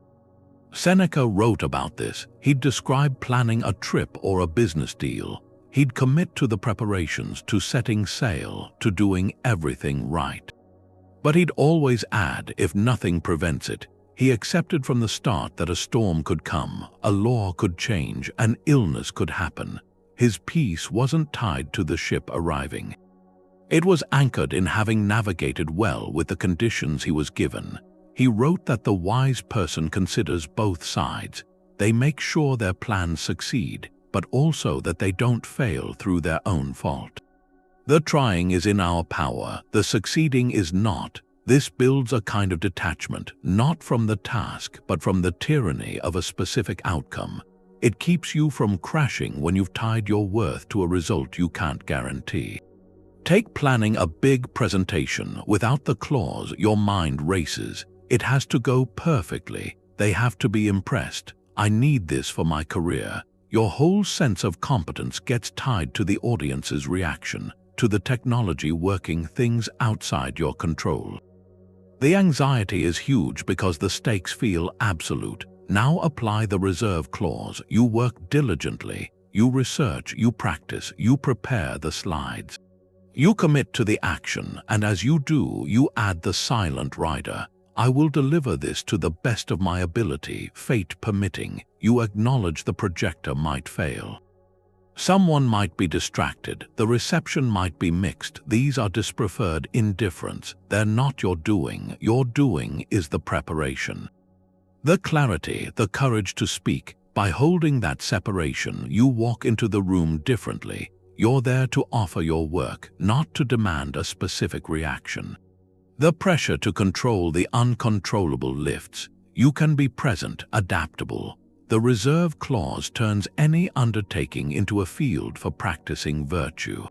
A: Seneca wrote about this. He'd describe planning a trip or a business deal. He'd commit to the preparations, to setting sail, to doing everything right. But he'd always add, if nothing prevents it. He accepted from the start that a storm could come, a law could change, an illness could happen. His peace wasn't tied to the ship arriving. It was anchored in having navigated well with the conditions he was given. He wrote that the wise person considers both sides. They make sure their plans succeed, but also that they don't fail through their own fault. The trying is in our power, the succeeding is not. This builds a kind of detachment, not from the task, but from the tyranny of a specific outcome. It keeps you from crashing when you've tied your worth to a result you can't guarantee. Take planning a big presentation. Without the clause, your mind races. It has to go perfectly. They have to be impressed. I need this for my career. Your whole sense of competence gets tied to the audience's reaction, to the technology working things outside your control. The anxiety is huge because the stakes feel absolute. Now apply the reserve clause. You work diligently. You research, you practice, you prepare the slides. You commit to the action, and as you do, you add the silent rider. I will deliver this to the best of my ability, fate permitting. You acknowledge the projector might fail. Someone might be distracted, the reception might be mixed. These are dispreferred indifferents. They're not your doing. Your doing is the preparation. The clarity, the courage to speak. By holding that separation, you walk into the room differently. You're there to offer your work, not to demand a specific reaction. The pressure to control the uncontrollable lifts. You can be present, adaptable. The reserve clause turns any undertaking into a field for practicing virtue.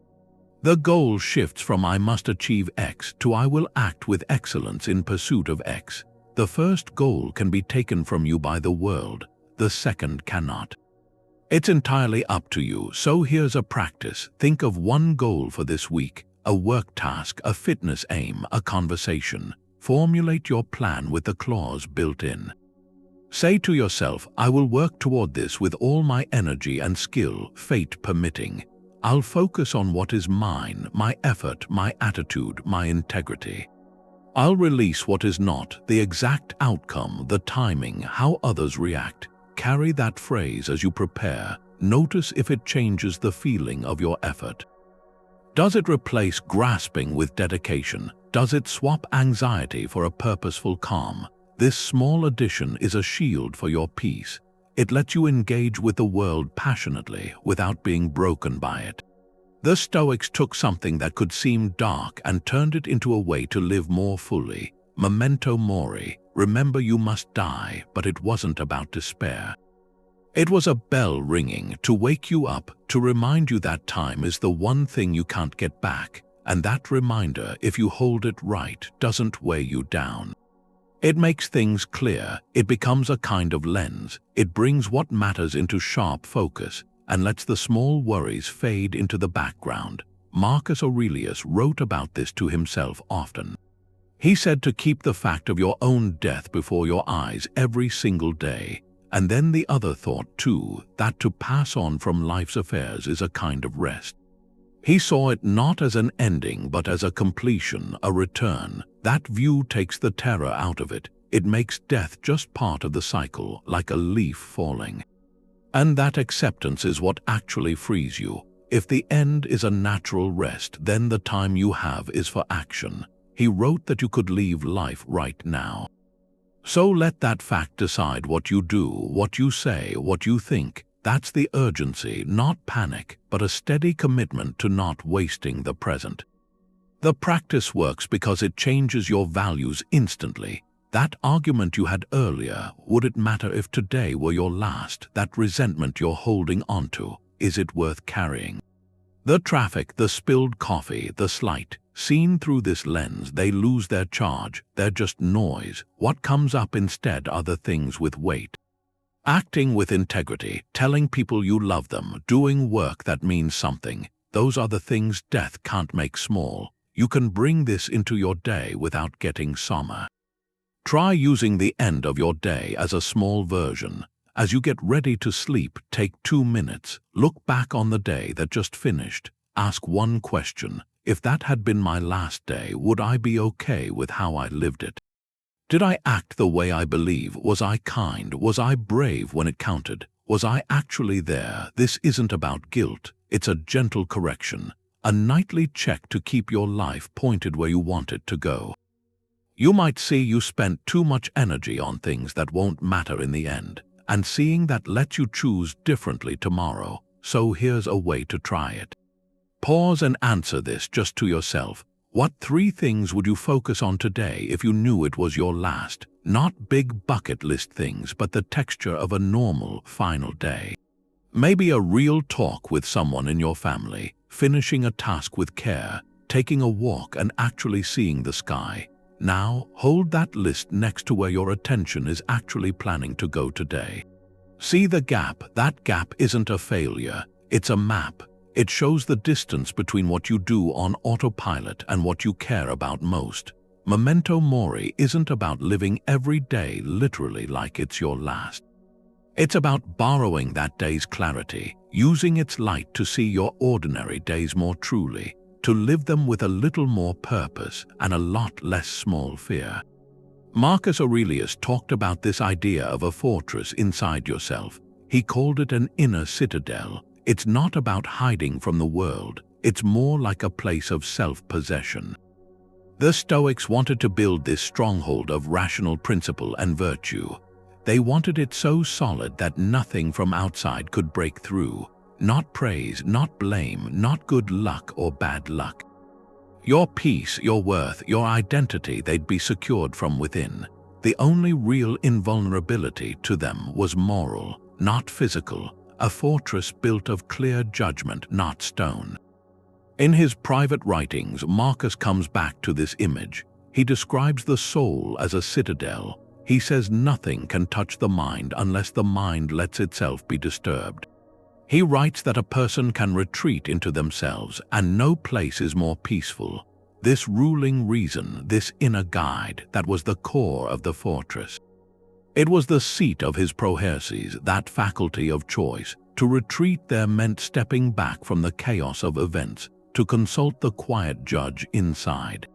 A: The goal shifts from I must achieve X to I will act with excellence in pursuit of X. The first goal can be taken from you by the world, the second cannot. It's entirely up to you, so here's a practice. Think of one goal for this week, a work task, a fitness aim, a conversation. Formulate your plan with the clause built in. Say to yourself, I will work toward this with all my energy and skill, fate permitting. I'll focus on what is mine, my effort, my attitude, my integrity. I'll release what is not, the exact outcome, the timing, how others react. Carry that phrase as you prepare. Notice if it changes the feeling of your effort. Does it replace grasping with dedication? Does it swap anxiety for a purposeful calm? This small addition is a shield for your peace. It lets you engage with the world passionately without being broken by it. The Stoics took something that could seem dark and turned it into a way to live more fully. Memento Mori. Remember you must die, but it wasn't about despair. It was a bell ringing to wake you up, to remind you that time is the one thing you can't get back, and that reminder, if you hold it right, doesn't weigh you down. It makes things clear. It becomes a kind of lens. It brings what matters into sharp focus and lets the small worries fade into the background. Marcus Aurelius wrote about this to himself often. He said to keep the fact of your own death before your eyes every single day, and then the other thought too, that to pass on from life's affairs is a kind of rest. He saw it not as an ending but as a completion, a return. That view takes the terror out of it. It makes death just part of the cycle, like a leaf falling. And that acceptance is what actually frees you. If the end is a natural rest, then the time you have is for action. He wrote that you could leave life right now. So let that fact decide what you do, what you say, what you think. That's the urgency, not panic, but a steady commitment to not wasting the present. The practice works because it changes your values instantly. That argument you had earlier, would it matter if today were your last? That resentment you're holding onto, is it worth carrying? The traffic, the spilled coffee, the slight, seen through this lens, they lose their charge. They're just noise. What comes up instead are the things with weight. Acting with integrity, telling people you love them, doing work that means something, those are the things death can't make small. You can bring this into your day without getting somber. Try using the end of your day as a small version. As you get ready to sleep, take 2 minutes, look back on the day that just finished, ask one question. If that had been my last day, would I be okay with how I lived it? Did I act the way I believe? Was I kind? Was I brave when it counted? Was I actually there? This isn't about guilt. It's a gentle correction, a nightly check to keep your life pointed where you want it to go. You might see you spent too much energy on things that won't matter in the end, and seeing that lets you choose differently tomorrow. So here's a way to try it. Pause and answer this just to yourself. What 3 things would you focus on today if you knew it was your last? Not big bucket list things, but the texture of a normal, final day. Maybe a real talk with someone in your family, finishing a task with care, taking a walk and actually seeing the sky. Now, hold that list next to where your attention is actually planning to go today. See the gap. That gap isn't a failure. It's a map. It shows the distance between what you do on autopilot and what you care about most. Memento Mori isn't about living every day literally like it's your last. It's about borrowing that day's clarity, using its light to see your ordinary days more truly, to live them with a little more purpose and a lot less small fear. Marcus Aurelius talked about this idea of a fortress inside yourself. He called it an inner citadel. It's not about hiding from the world. It's more like a place of self-possession. The Stoics wanted to build this stronghold of rational principle and virtue. They wanted it so solid that nothing from outside could break through. Not praise, not blame, not good luck or bad luck. Your peace, your worth, your identity, they'd be secured from within. The only real invulnerability to them was moral, not physical. A fortress built of clear judgment, not stone. In his private writings, Marcus comes back to this image. He describes the soul as a citadel. He says nothing can touch the mind unless the mind lets itself be disturbed. He writes that a person can retreat into themselves, and no place is more peaceful. This ruling reason, this inner guide, that was the core of the fortress. It was the seat of his Prohearsals, that faculty of choice. To retreat there meant stepping back from the chaos of events, to consult the quiet judge inside.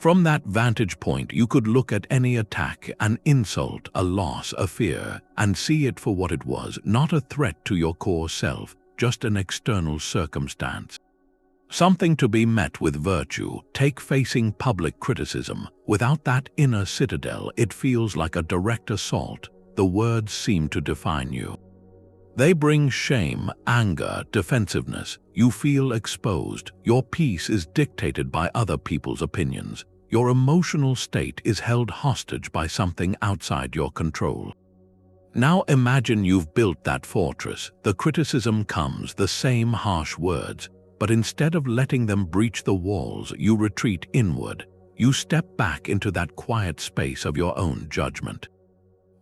A: From that vantage point, you could look at any attack, an insult, a loss, a fear, and see it for what it was, not a threat to your core self, just an external circumstance. Something to be met with virtue. Take facing public criticism. Without that inner citadel, it feels like a direct assault. The words seem to define you. They bring shame, anger, defensiveness. You feel exposed. Your peace is dictated by other people's opinions. Your emotional state is held hostage by something outside your control. Now imagine you've built that fortress. The criticism comes, the same harsh words. But instead of letting them breach the walls, you retreat inward. You step back into that quiet space of your own judgment.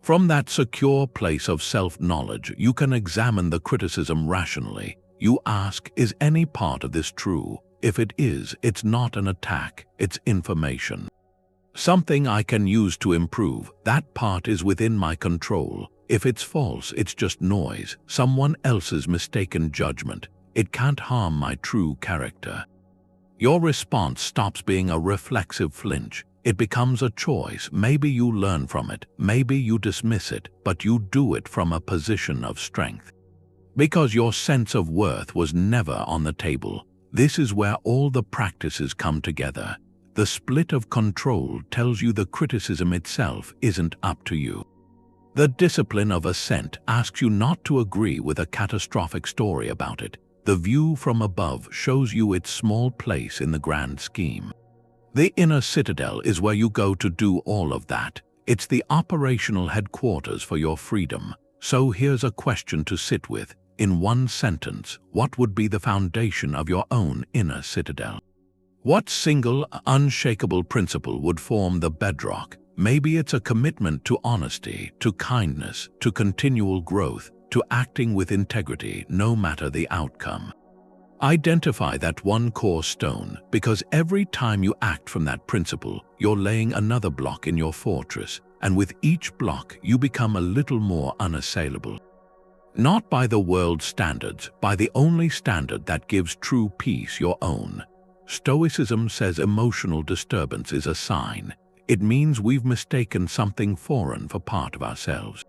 A: From that secure place of self-knowledge, you can examine the criticism rationally. You ask, is any part of this true? If it is, it's not an attack, it's information. Something I can use to improve. That part is within my control. If it's false, it's just noise, someone else's mistaken judgment. It can't harm my true character. Your response stops being a reflexive flinch. It becomes a choice. Maybe you learn from it, maybe you dismiss it, but you do it from a position of strength. Because your sense of worth was never on the table. This is where all the practices come together. The split of control tells you the criticism itself isn't up to you. The discipline of assent asks you not to agree with a catastrophic story about it. The view from above shows you its small place in the grand scheme. The inner citadel is where you go to do all of that. It's the operational headquarters for your freedom. So here's a question to sit with. In one sentence, what would be the foundation of your own inner citadel? What single, unshakable principle would form the bedrock? Maybe it's a commitment to honesty, to kindness, to continual growth, to acting with integrity no matter the outcome. Identify that one core stone, because every time you act from that principle, you're laying another block in your fortress, and with each block you become a little more unassailable. Not by the world's standards, by the only standard that gives true peace, your own. Stoicism says emotional disturbance is a sign. It means we've mistaken something foreign for part of ourselves.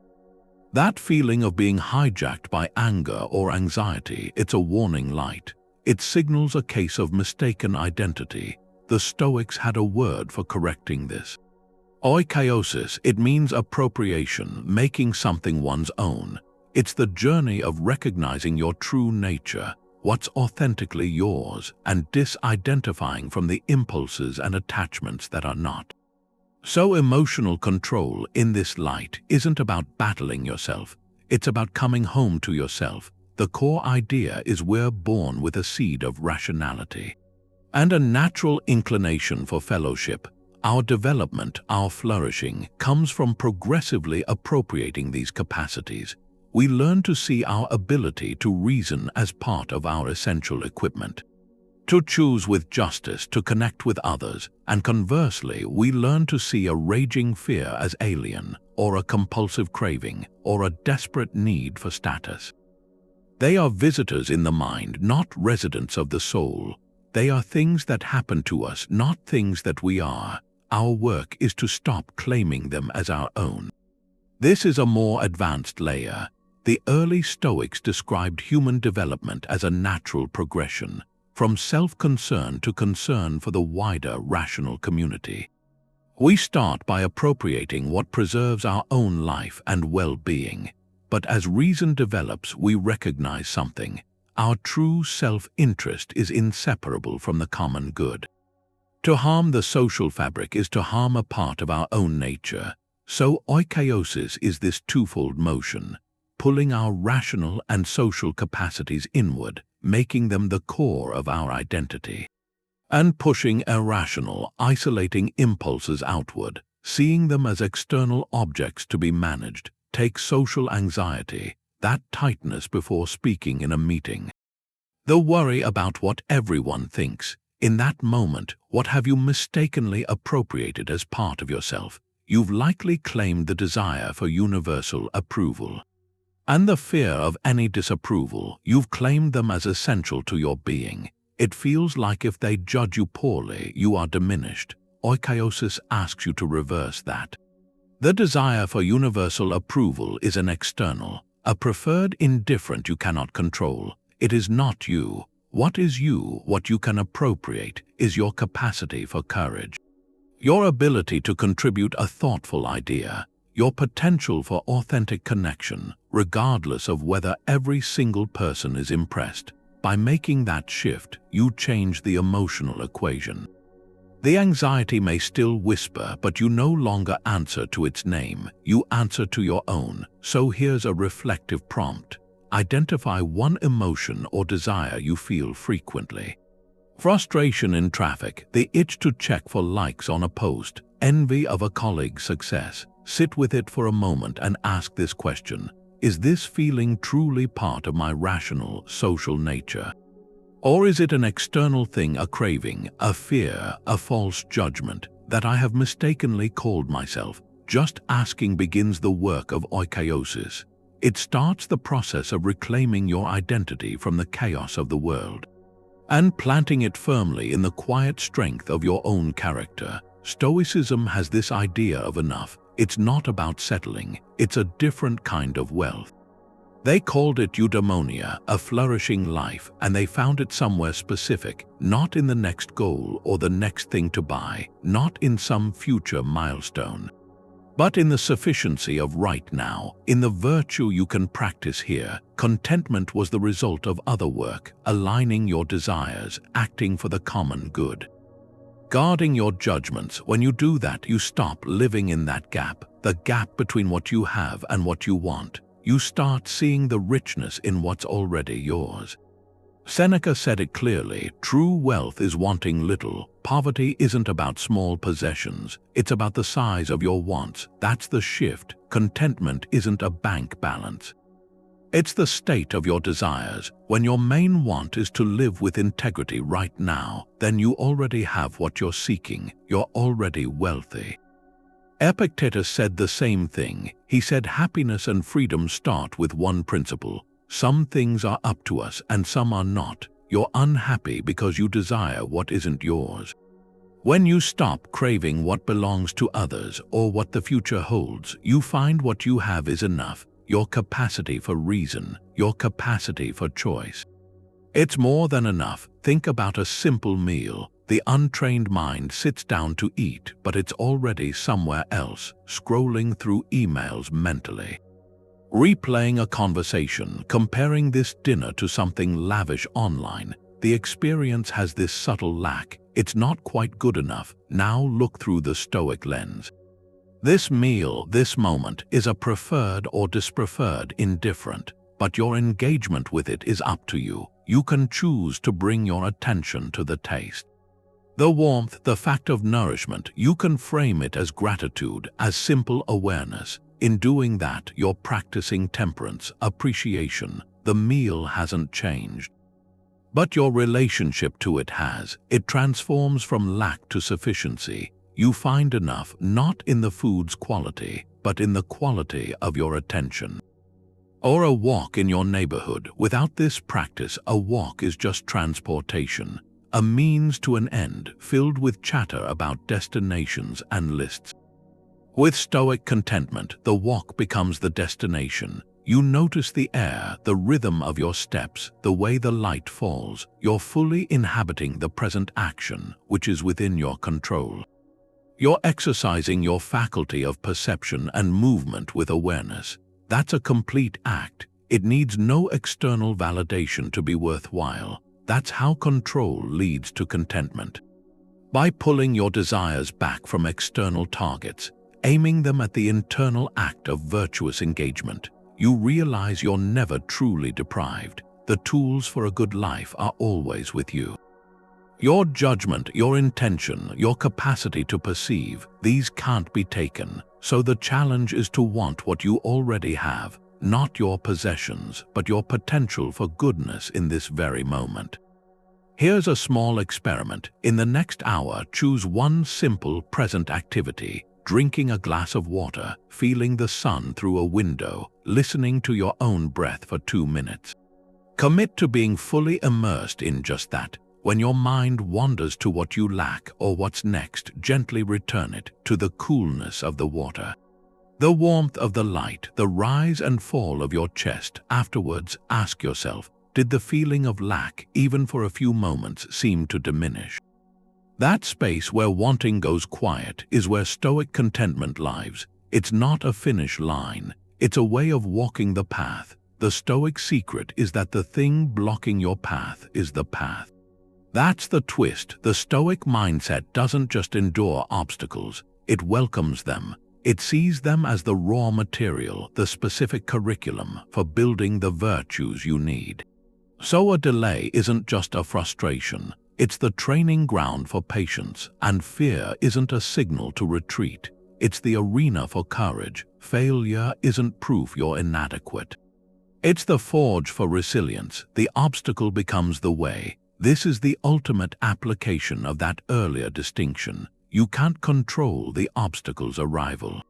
A: That feeling of being hijacked by anger or anxiety, it's a warning light. It signals a case of mistaken identity. The Stoics had a word for correcting this. Oikeiosis, it means appropriation, making something one's own. It's the journey of recognizing your true nature, what's authentically yours, and disidentifying from the impulses and attachments that are not. So emotional control in this light isn't about battling yourself. It's about coming home to yourself. The core idea is we're born with a seed of rationality and a natural inclination for fellowship. Our development, our flourishing, comes from progressively appropriating these capacities. We learn to see our ability to reason as part of our essential equipment, to choose with justice, to connect with others, and conversely, we learn to see a raging fear as alien, or a compulsive craving, or a desperate need for status. They are visitors in the mind, not residents of the soul. They are things that happen to us, not things that we are. Our work is to stop claiming them as our own. This is a more advanced layer. The early Stoics described human development as a natural progression, from self-concern to concern for the wider rational community. We start by appropriating what preserves our own life and well-being, but as reason develops, we recognize something. Our true self-interest is inseparable from the common good. To harm the social fabric is to harm a part of our own nature. So oikeiosis is this twofold motion, pulling our rational and social capacities inward, making them the core of our identity, and pushing irrational, isolating impulses outward, seeing them as external objects to be managed. Take social anxiety, that tightness before speaking in a meeting, the worry about what everyone thinks. In that moment, what have you mistakenly appropriated as part of yourself? You've likely claimed the desire for universal approval and the fear of any disapproval. You've claimed them as essential to your being. It feels like if they judge you poorly, you are diminished. Oikeiosis asks you to reverse that. The desire for universal approval is an external, a preferred indifferent you cannot control. It is not you. What is you, what you can appropriate, is your capacity for courage, your ability to contribute a thoughtful idea, your potential for authentic connection, regardless of whether every single person is impressed. By making that shift, you change the emotional equation. The anxiety may still whisper, but you no longer answer to its name, you answer to your own. So here's a reflective prompt. Identify one emotion or desire you feel frequently. Frustration in traffic, the itch to check for likes on a post, envy of a colleague's success. Sit with it for a moment and ask this question. Is this feeling truly part of my rational, social nature? Or is it an external thing, a craving, a fear, a false judgment that I have mistakenly called myself? Just asking begins the work of oikeiosis. It starts the process of reclaiming your identity from the chaos of the world and planting it firmly in the quiet strength of your own character. Stoicism has this idea of enough. It's not about settling, it's a different kind of wealth. They called it eudaimonia, a flourishing life, and they found it somewhere specific, not in the next goal or the next thing to buy, not in some future milestone, but in the sufficiency of right now, in the virtue you can practice here. Contentment was the result of other work, aligning your desires, acting for the common good, guarding your judgments. When you do that, you stop living in that gap, the gap between what you have and what you want. You start seeing the richness in what's already yours. Seneca said it clearly, true wealth is wanting little, Poverty isn't about small possessions, it's about the size of your wants. That's the shift. Contentment isn't a bank balance. It's the state of your desires. When your main want is to live with integrity right now, then you already have what you're seeking. You're already wealthy. Epictetus said the same thing. He said happiness and freedom start with one principle. Some things are up to us and some are not. You're unhappy because you desire what isn't yours. When you stop craving what belongs to others or what the future holds, you find what you have is enough. Your capacity for reason, your capacity for choice. It's more than enough. Think about a simple meal. The untrained mind sits down to eat, but it's already somewhere else, scrolling through emails mentally. Replaying a conversation, comparing this dinner to something lavish online. The experience has this subtle lack. It's not quite good enough. Now look through the Stoic lens. This meal, this moment, is a preferred or dispreferred indifferent, but your engagement with it is up to you. You can choose to bring your attention to the taste. The warmth, the fact of nourishment, you can frame it as gratitude, as simple awareness. In doing that, you're practicing temperance, appreciation. The meal hasn't changed. But your relationship to it has. It transforms from lack to sufficiency. You find enough not in the food's quality, but in the quality of your attention. Or a walk in your neighborhood. Without this practice, a walk is just transportation, a means to an end filled with chatter about destinations and lists. With Stoic contentment, the walk becomes the destination. You notice the air, the rhythm of your steps, the way the light falls. You're fully inhabiting the present action, which is within your control. You're exercising your faculty of perception and movement with awareness. That's a complete act. It needs no external validation to be worthwhile. That's how control leads to contentment. By pulling your desires back from external targets, aiming them at the internal act of virtuous engagement, you realize you're never truly deprived. The tools for a good life are always with you. Your judgment, your intention, your capacity to perceive, these can't be taken. So the challenge is to want what you already have, not your possessions, but your potential for goodness in this very moment. Here's a small experiment. In the next hour, choose one simple present activity: drinking a glass of water, feeling the sun through a window, listening to your own breath for 2 minutes. Commit to being fully immersed in just that. When your mind wanders to what you lack or what's next, gently return it to the coolness of the water, the warmth of the light, the rise and fall of your chest. Afterwards, ask yourself, did the feeling of lack, even for a few moments, seem to diminish? That space where wanting goes quiet is where Stoic contentment lives. It's not a finish line. It's a way of walking the path. The Stoic secret is that the thing blocking your path is the path. That's the twist. The Stoic mindset doesn't just endure obstacles, it welcomes them. It sees them as the raw material, the specific curriculum for building the virtues you need. So a delay isn't just a frustration, it's the training ground for patience, and fear isn't a signal to retreat. It's the arena for courage. Failure isn't proof you're inadequate. It's the forge for resilience. The obstacle becomes the way. This is the ultimate application of that earlier distinction. You can't control the obstacle's arrival,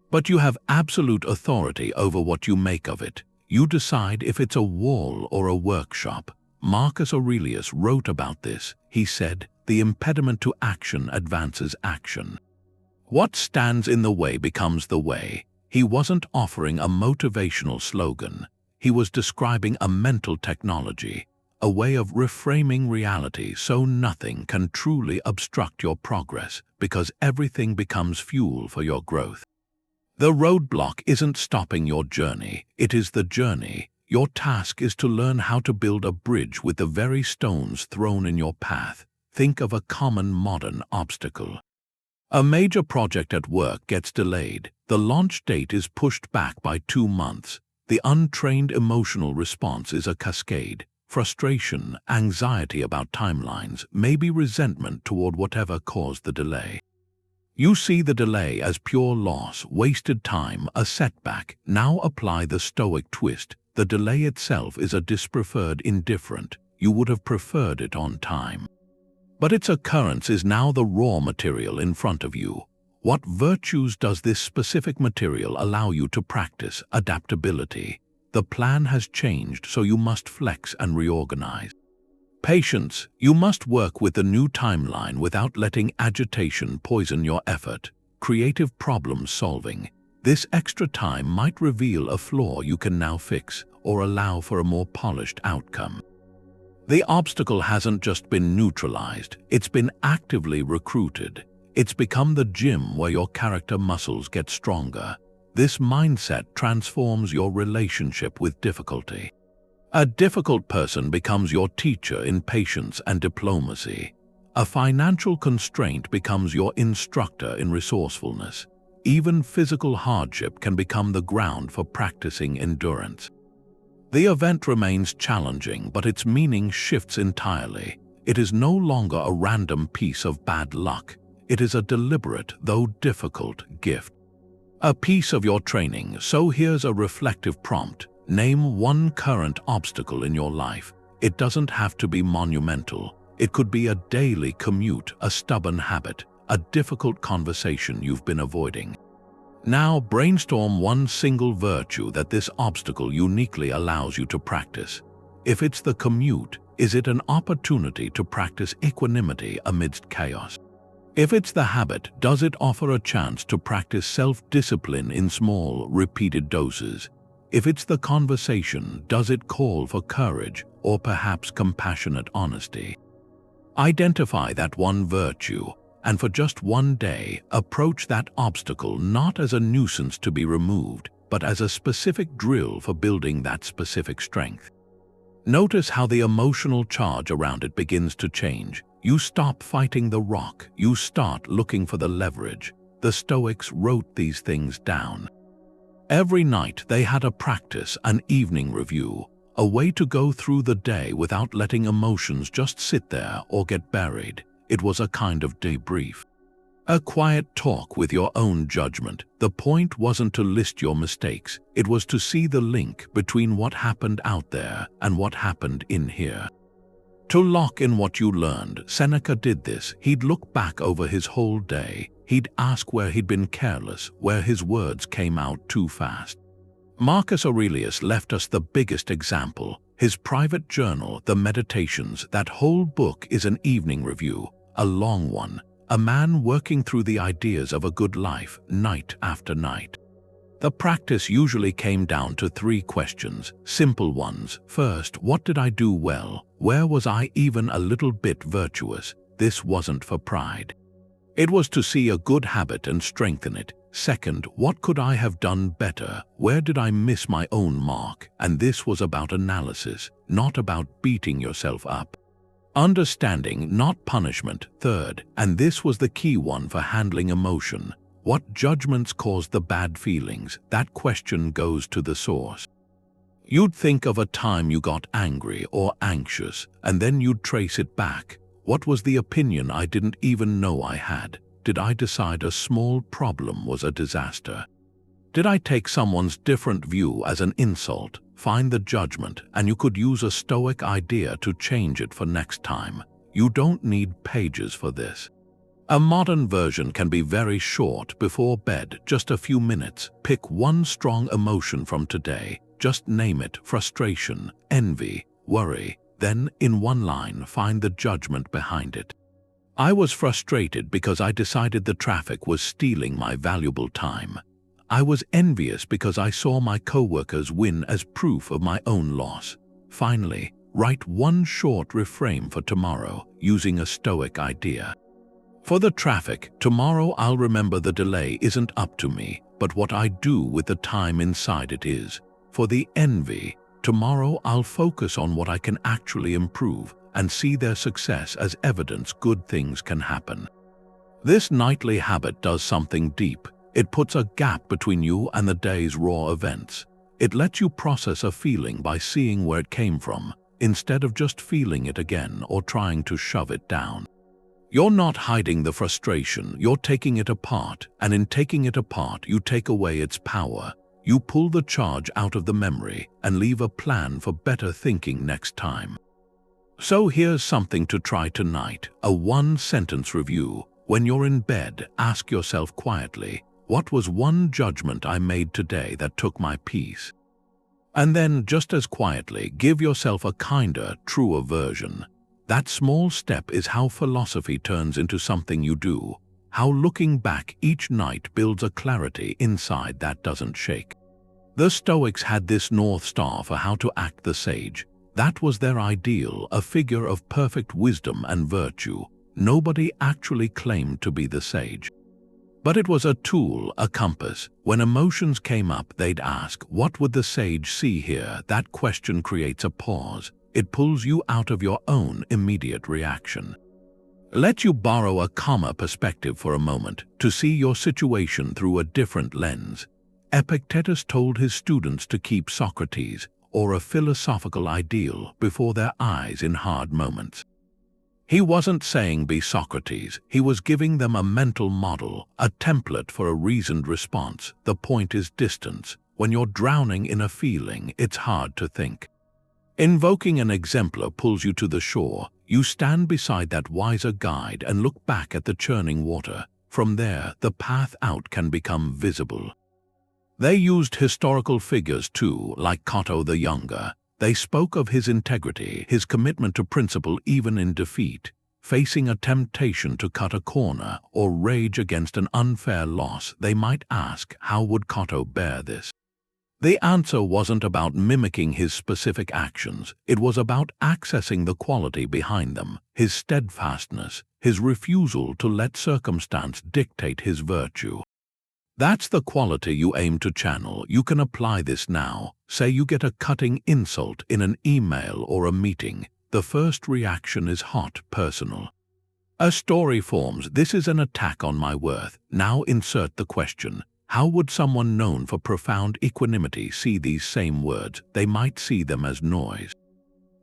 A: but you have absolute authority over what you make of it. You decide if it's a wall or a workshop. Marcus Aurelius wrote about this. He said, "The impediment to action advances action. What stands in the way becomes the way." He wasn't offering a motivational slogan. He was describing a mental technology, a way of reframing reality so nothing can truly obstruct your progress, because everything becomes fuel for your growth. The roadblock isn't stopping your journey, it is the journey. Your task is to learn how to build a bridge with the very stones thrown in your path. Think of a common modern obstacle. A major project at work gets delayed. The launch date is pushed back by 2 months. The untrained emotional response is a cascade. frustration, anxiety about timelines, maybe resentment toward whatever caused the delay. You see the delay as pure loss, wasted time, a setback. Now apply the Stoic twist. The delay itself is a dispreferred indifferent. You would have preferred it on time. But its occurrence is now the raw material in front of you. What virtues does this specific material allow you to practice? Adaptability. The plan has changed, so you must flex and reorganize. Patience. You must work with the new timeline without letting agitation poison your effort. Creative problem solving. This extra time might reveal a flaw you can now fix or allow for a more polished outcome. The obstacle hasn't just been neutralized, it's been actively recruited. It's become the gym where your character muscles get stronger. This mindset transforms your relationship with difficulty. A difficult person becomes your teacher in patience and diplomacy. A financial constraint becomes your instructor in resourcefulness. Even physical hardship can become the ground for practicing endurance. The event remains challenging, but its meaning shifts entirely. It is no longer a random piece of bad luck. It is a deliberate, though difficult, gift. A piece of your training. So here's a reflective prompt. Name one current obstacle in your life. It doesn't have to be monumental. It could be a daily commute, a stubborn habit, a difficult conversation you've been avoiding. Now brainstorm one single virtue that this obstacle uniquely allows you to practice. If it's the commute, is it an opportunity to practice equanimity amidst chaos? If it's the habit, does it offer a chance to practice self-discipline in small, repeated doses? If it's the conversation, does it call for courage or perhaps compassionate honesty? Identify that one virtue, and for just one day, approach that obstacle not as a nuisance to be removed, but as a specific drill for building that specific strength. Notice how the emotional charge around it begins to change. You stop fighting the rock, you start looking for the leverage. The Stoics wrote these things down. Every night they had a practice, an evening review, a way to go through the day without letting emotions just sit there or get buried. It was a kind of debrief. A quiet talk with your own judgment. The point wasn't to list your mistakes, it was to see the link between what happened out there and what happened in here. To lock in what you learned. Seneca did this. He'd look back over his whole day. He'd ask where he'd been careless, where his words came out too fast. Marcus Aurelius left us the biggest example. His private journal, the Meditations, that whole book is an evening review, a long one, a man working through the ideas of a good life, night after night. The practice usually came down to 3 questions, simple ones. First, what did I do well? Where was I even a little bit virtuous? This wasn't for pride. It was to see a good habit and strengthen it. Second, what could I have done better? Where did I miss my own mark? And this was about analysis, not about beating yourself up. Understanding, not punishment. Third, and this was the key one for handling emotion. What judgments caused the bad feelings? That question goes to the source. You'd think of a time you got angry or anxious, and then you'd trace it back. What was the opinion I didn't even know I had? Did I decide a small problem was a disaster? Did I take someone's different view as an insult? Find the judgment, and you could use a Stoic idea to change it for next time. You don't need pages for this. A modern version can be very short, before bed, just a few minutes. Pick one strong emotion from today. Just name it: frustration, envy, worry. Then, in one line, find the judgment behind it. I was frustrated because I decided the traffic was stealing my valuable time. I was envious because I saw my coworkers win as proof of my own loss. Finally, write one short reframe for tomorrow using a Stoic idea. For the traffic, tomorrow I'll remember the delay isn't up to me, but what I do with the time inside it is. For the envy, tomorrow I'll focus on what I can actually improve and see their success as evidence good things can happen. This nightly habit does something deep. It puts a gap between you and the day's raw events. It lets you process a feeling by seeing where it came from. instead of just feeling it again or trying to shove it down. You're not hiding the frustration, you're taking it apart, and in taking it apart, you take away its power. You pull the charge out of the memory and leave a plan for better thinking next time. So here's something to try tonight, a one-sentence review. When you're in bed, ask yourself quietly, what was one judgment I made today that took my peace? And then, just as quietly, give yourself a kinder, truer version. That small step is how philosophy turns into something you do, how looking back each night builds a clarity inside that doesn't shake. The Stoics had this North Star for how to act the sage. That was their ideal, a figure of perfect wisdom and virtue. Nobody actually claimed to be the sage. But it was a tool, a compass. When emotions came up, they'd ask, what would the sage see here? That question creates a pause. It pulls you out of your own immediate reaction. Let you borrow a calmer perspective for a moment to see your situation through a different lens. Epictetus told his students to keep Socrates, or a philosophical ideal, before their eyes in hard moments. He wasn't saying be Socrates, he was giving them a mental model, a template for a reasoned response. The point is distance. When you're drowning in a feeling, it's hard to think. Invoking an exemplar pulls you to the shore. You stand beside that wiser guide and look back at the churning water. From there, the path out can become visible. They used historical figures too, like Cato the Younger. They spoke of his integrity, his commitment to principle even in defeat, facing a temptation to cut a corner or rage against an unfair loss. They might ask, how would Cato bear this? The answer wasn't about mimicking his specific actions, it was about accessing the quality behind them, his steadfastness, his refusal to let circumstance dictate his virtue. That's the quality you aim to channel. You can apply this now. Say you get a cutting insult in an email or a meeting. The first reaction is hot, personal. A story forms, this is an attack on my worth. Now insert the question. How would someone known for profound equanimity see these same words? They might see them as noise.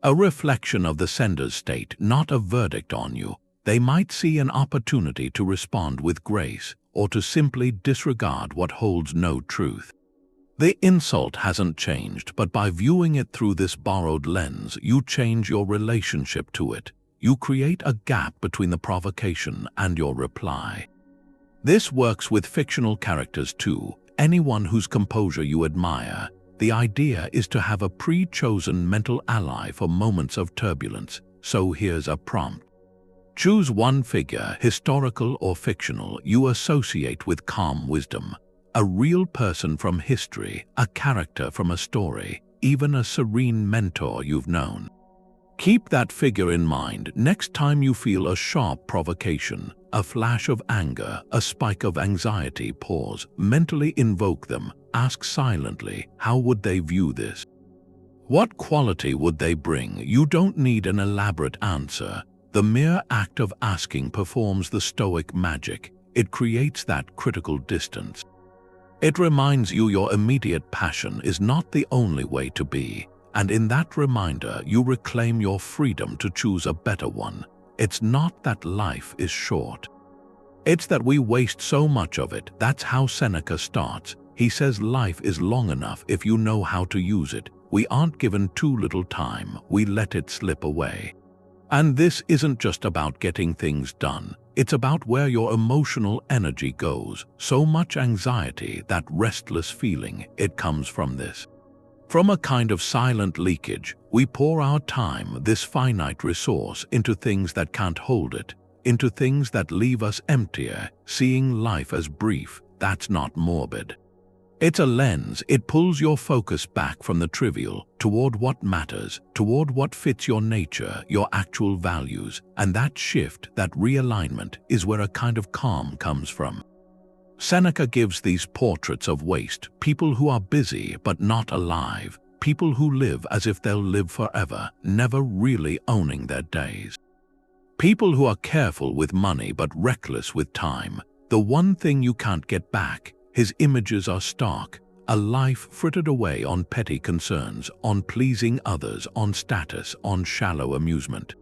A: A reflection of the sender's state, not a verdict on you. They might see an opportunity to respond with grace, or to simply disregard what holds no truth. The insult hasn't changed, but by viewing it through this borrowed lens, you change your relationship to it. You create a gap between the provocation and your reply. This works with fictional characters too, anyone whose composure you admire. The idea is to have a pre-chosen mental ally for moments of turbulence, so here's a prompt. Choose one figure, historical or fictional, you associate with calm wisdom. A real person from history, a character from a story, even a serene mentor you've known. Keep that figure in mind next time you feel a sharp provocation, a flash of anger, a spike of anxiety. Pause, mentally invoke them, ask silently, how would they view this? What quality would they bring? You don't need an elaborate answer. The mere act of asking performs the Stoic magic. It creates that critical distance. It reminds you your immediate passion is not the only way to be. And in that reminder, you reclaim your freedom to choose a better one. It's not that life is short. It's that we waste so much of it. That's how Seneca starts. He says life is long enough if you know how to use it. We aren't given too little time. We let it slip away. And this isn't just about getting things done. It's about where your emotional energy goes. So much anxiety, that restless feeling, it comes from this. From a kind of silent leakage, we pour our time, this finite resource, into things that can't hold it, into things that leave us emptier. Seeing life as brief, that's not morbid. It's a lens. It pulls your focus back from the trivial, toward what matters, toward what fits your nature, your actual values, and that shift, that realignment, is where a kind of calm comes from. Seneca gives these portraits of waste, people who are busy but not alive, people who live as if they'll live forever, never really owning their days. People who are careful with money but reckless with time, the one thing you can't get back. His images are stark, a life frittered away on petty concerns, on pleasing others, on status, on shallow amusement.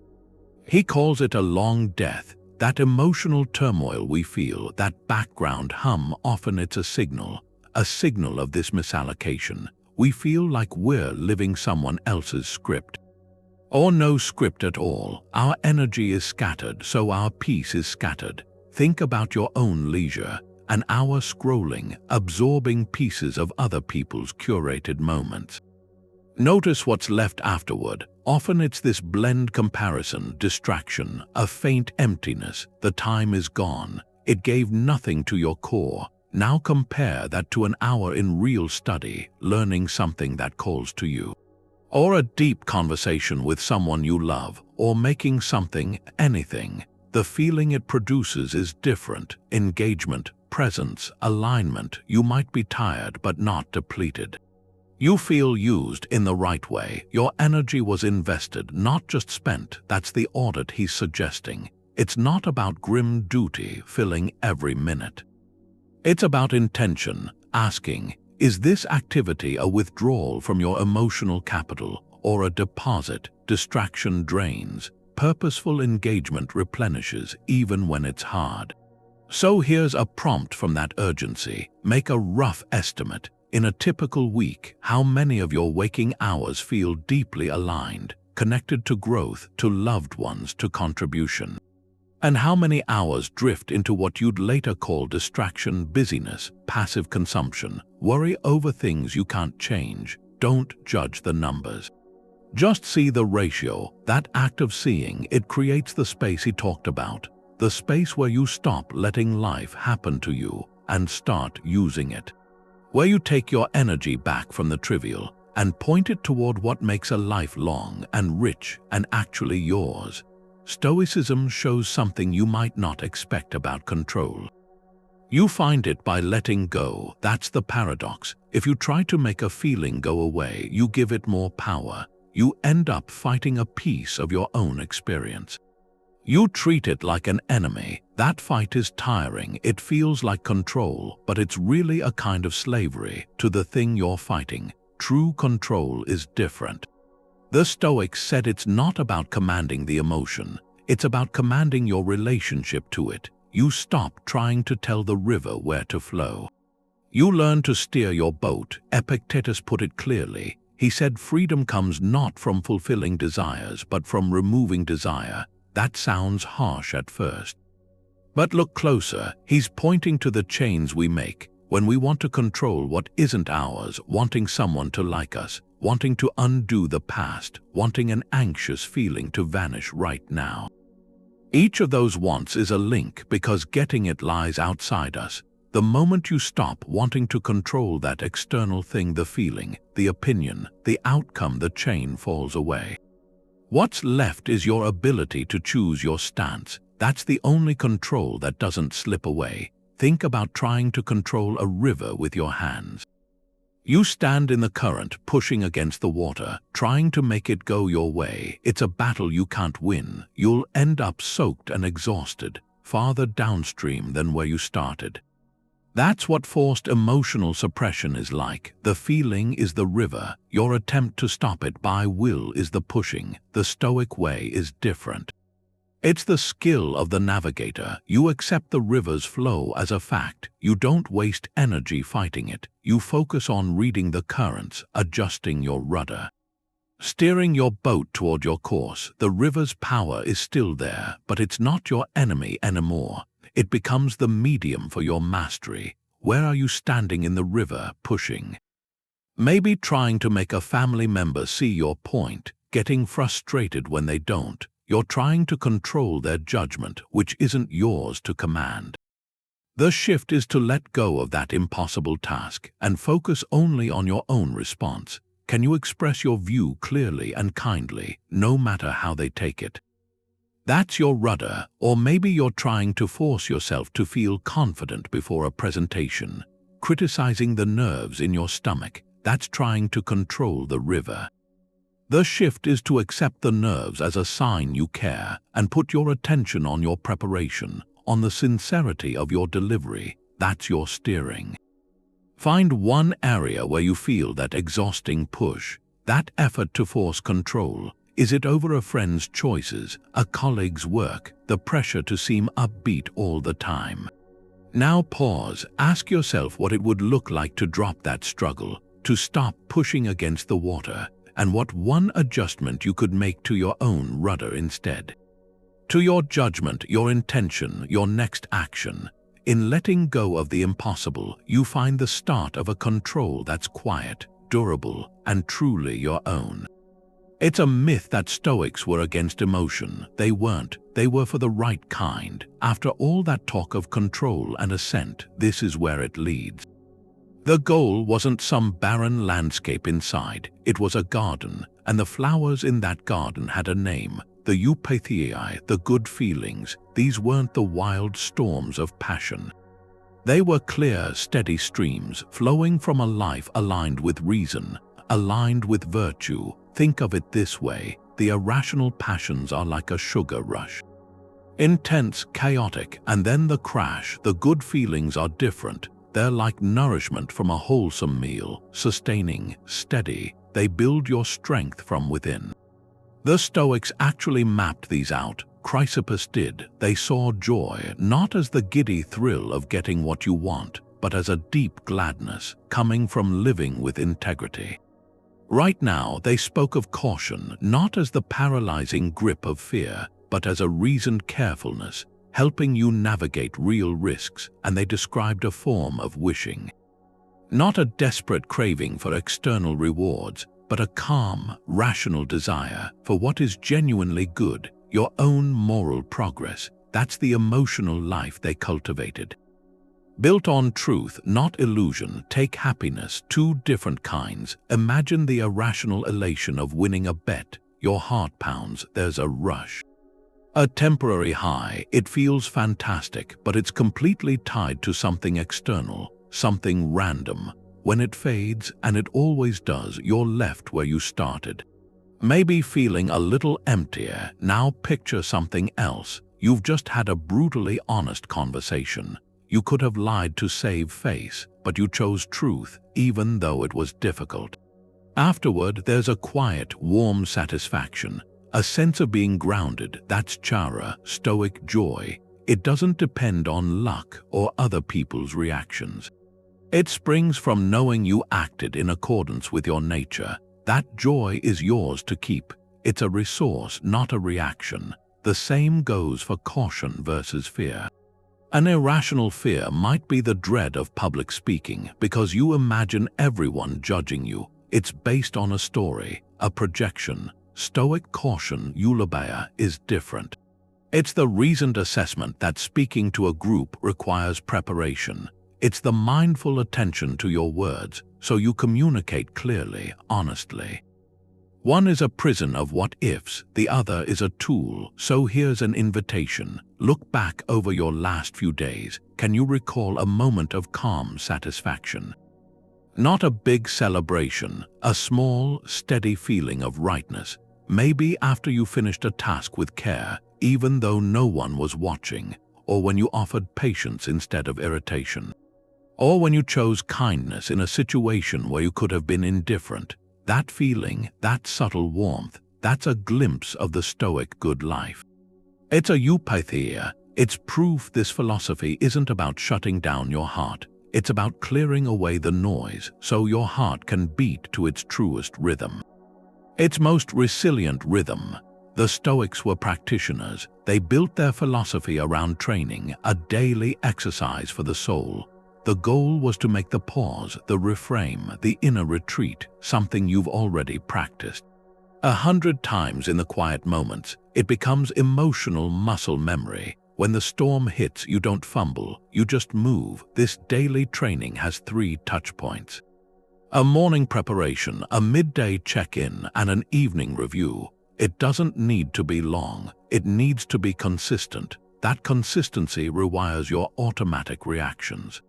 A: He calls it a long death. That emotional turmoil we feel, that background hum, often it's a signal of this misallocation. We feel like we're living someone else's script. Or no script at all. Our energy is scattered, so our peace is scattered. Think about your own leisure, an hour scrolling, absorbing pieces of other people's curated moments. Notice what's left afterward. Often it's this blend: comparison, distraction, a faint emptiness. The time is gone. It gave nothing to your core. Now compare that to an hour in real study, learning something that calls to you. Or a deep conversation with someone you love, or making something, anything. The feeling it produces is different. Engagement, presence, alignment. You might be tired but not depleted. You feel used in the right way. Your energy was invested, not just spent. That's the audit he's suggesting. It's not about grim duty filling every minute. It's about intention, asking, is this activity a withdrawal from your emotional capital or a deposit? Distraction drains. Purposeful engagement replenishes even when it's hard. So here's a prompt from that urgency. Make a rough estimate. In a typical week, how many of your waking hours feel deeply aligned, connected to growth, to loved ones, to contribution? And how many hours drift into what you'd later call distraction, busyness, passive consumption, worry over things you can't change? Don't judge the numbers. Just see the ratio. That act of seeing, it creates the space he talked about, the space where you stop letting life happen to you and start using it. Where you take your energy back from the trivial and point it toward what makes a life long and rich and actually yours. Stoicism shows something you might not expect about control. You find it by letting go. That's the paradox. If you try to make a feeling go away, you give it more power. You end up fighting a piece of your own experience. You treat it like an enemy. That fight is tiring. It feels like control, but it's really a kind of slavery to the thing you're fighting. True control is different. The Stoics said it's not about commanding the emotion. It's about commanding your relationship to it. You stop trying to tell the river where to flow. You learn to steer your boat. Epictetus put it clearly. He said freedom comes not from fulfilling desires, but from removing desire. That sounds harsh at first. But look closer. He's pointing to the chains we make when we want to control what isn't ours, wanting someone to like us, wanting to undo the past, wanting an anxious feeling to vanish right now. Each of those wants is a link because getting it lies outside us. The moment you stop wanting to control that external thing, the feeling, the opinion, the outcome, the chain falls away. What's left is your ability to choose your stance. That's the only control that doesn't slip away. Think about trying to control a river with your hands. You stand in the current, pushing against the water, trying to make it go your way. It's a battle you can't win. You'll end up soaked and exhausted, farther downstream than where you started. That's what forced emotional suppression is like. The feeling is the river. Your attempt to stop it by will is the pushing. The Stoic way is different. It's the skill of the navigator. You accept the river's flow as a fact. You don't waste energy fighting it. You focus on reading the currents, adjusting your rudder. Steering your boat toward your course. The river's power is still there, but it's not your enemy anymore. It becomes the medium for your mastery. Where are you standing in the river, pushing? Maybe trying to make a family member see your point, getting frustrated when they don't. You're trying to control their judgment, which isn't yours to command. The shift is to let go of that impossible task and focus only on your own response. Can you express your view clearly and kindly, no matter how they take it? That's your rudder. Or maybe you're trying to force yourself to feel confident before a presentation, criticizing the nerves in your stomach. That's trying to control the river. The shift is to accept the nerves as a sign you care and put your attention on your preparation, on the sincerity of your delivery. That's your steering. Find one area where you feel that exhausting push, that effort to force control. Is it over a friend's choices, a colleague's work, the pressure to seem upbeat all the time? Now pause, ask yourself what it would look like to drop that struggle, to stop pushing against the water, and what one adjustment you could make to your own rudder instead. To your judgment, your intention, your next action. In letting go of the impossible, you find the start of a control that's quiet, durable, and truly your own. It's a myth that Stoics were against emotion. They weren't. They were for the right kind. After all that talk of control and assent, this is where it leads. The goal wasn't some barren landscape inside. It was a garden, and the flowers in that garden had a name. The Eupatheiai, the good feelings. These weren't the wild storms of passion. They were clear, steady streams flowing from a life aligned with reason, aligned with virtue. Think of it this way: the irrational passions are like a sugar rush. Intense, chaotic, and then the crash. The good feelings are different. They're like nourishment from a wholesome meal, sustaining, steady. They build your strength from within. The Stoics actually mapped these out. Chrysippus did. They saw joy not as the giddy thrill of getting what you want, but as a deep gladness coming from living with integrity. Right now, they spoke of caution not as the paralyzing grip of fear, but as a reasoned carefulness, helping you navigate real risks, and they described a form of wishing. Not a desperate craving for external rewards, but a calm, rational desire for what is genuinely good, your own moral progress. That's the emotional life they cultivated. Built on truth, not illusion. Take happiness, two different kinds. Imagine the irrational elation of winning a bet. Your heart pounds, there's a rush. A temporary high, it feels fantastic, but it's completely tied to something external, something random. When it fades, and it always does, you're left where you started. Maybe feeling a little emptier. Now picture something else. You've just had a brutally honest conversation. You could have lied to save face, but you chose truth, even though it was difficult. Afterward, there's a quiet, warm satisfaction, a sense of being grounded. That's chara, Stoic joy. It doesn't depend on luck or other people's reactions. It springs from knowing you acted in accordance with your nature. That joy is yours to keep. It's a resource, not a reaction. The same goes for caution versus fear. An irrational fear might be the dread of public speaking because you imagine everyone judging you. It's based on a story, a projection. Stoic caution, eulobeia, is different. It's the reasoned assessment that speaking to a group requires preparation. It's the mindful attention to your words, so you communicate clearly, honestly. One is a prison of what-ifs, the other is a tool. So here's an invitation. Look back over your last few days. Can you recall a moment of calm satisfaction? Not a big celebration, a small, steady feeling of rightness. Maybe after you finished a task with care, even though no one was watching, or when you offered patience instead of irritation. Or when you chose kindness in a situation where you could have been indifferent. That feeling, that subtle warmth, that's a glimpse of the Stoic good life. It's a Eupatheiai. It's proof this philosophy isn't about shutting down your heart. It's about clearing away the noise so your heart can beat to its truest rhythm. Its most resilient rhythm. The Stoics were practitioners. They built their philosophy around training, a daily exercise for the soul. The goal was to make the pause, the reframe, the inner retreat, something you've already practiced 100 times in the quiet moments. It becomes emotional muscle memory. When the storm hits, you don't fumble, you just move. This daily training has 3 touch points. A morning preparation, a midday check-in, and an evening review. It doesn't need to be long. It needs to be consistent. That consistency rewires your automatic reactions.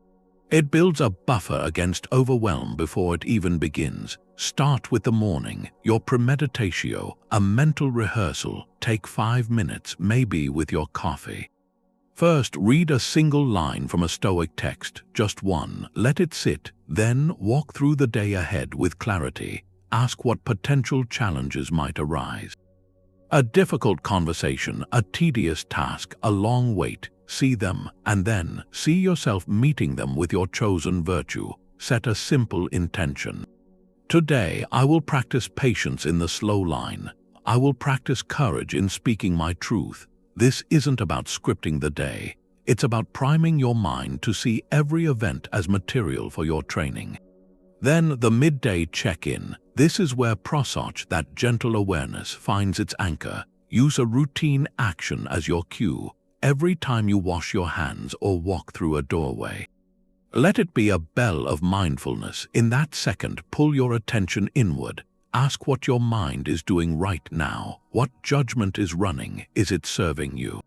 A: It builds a buffer against overwhelm before it even begins. Start with the morning, your premeditatio, a mental rehearsal. Take 5 minutes, maybe with your coffee. First, read a single line from a Stoic text, just one, let it sit, then walk through the day ahead with clarity. Ask what potential challenges might arise. A difficult conversation, a tedious task, a long wait, see them, and then see yourself meeting them with your chosen virtue. Set a simple intention. Today, I will practice patience in the slow line. I will practice courage in speaking my truth. This isn't about scripting the day. It's about priming your mind to see every event as material for your training. Then the midday check-in. This is where Prosoche, that gentle awareness, finds its anchor. Use a routine action as your cue every time you wash your hands or walk through a doorway. Let it be a bell of mindfulness. In that second, pull your attention inward. Ask what your mind is doing right now. What judgment is running? Is it serving you?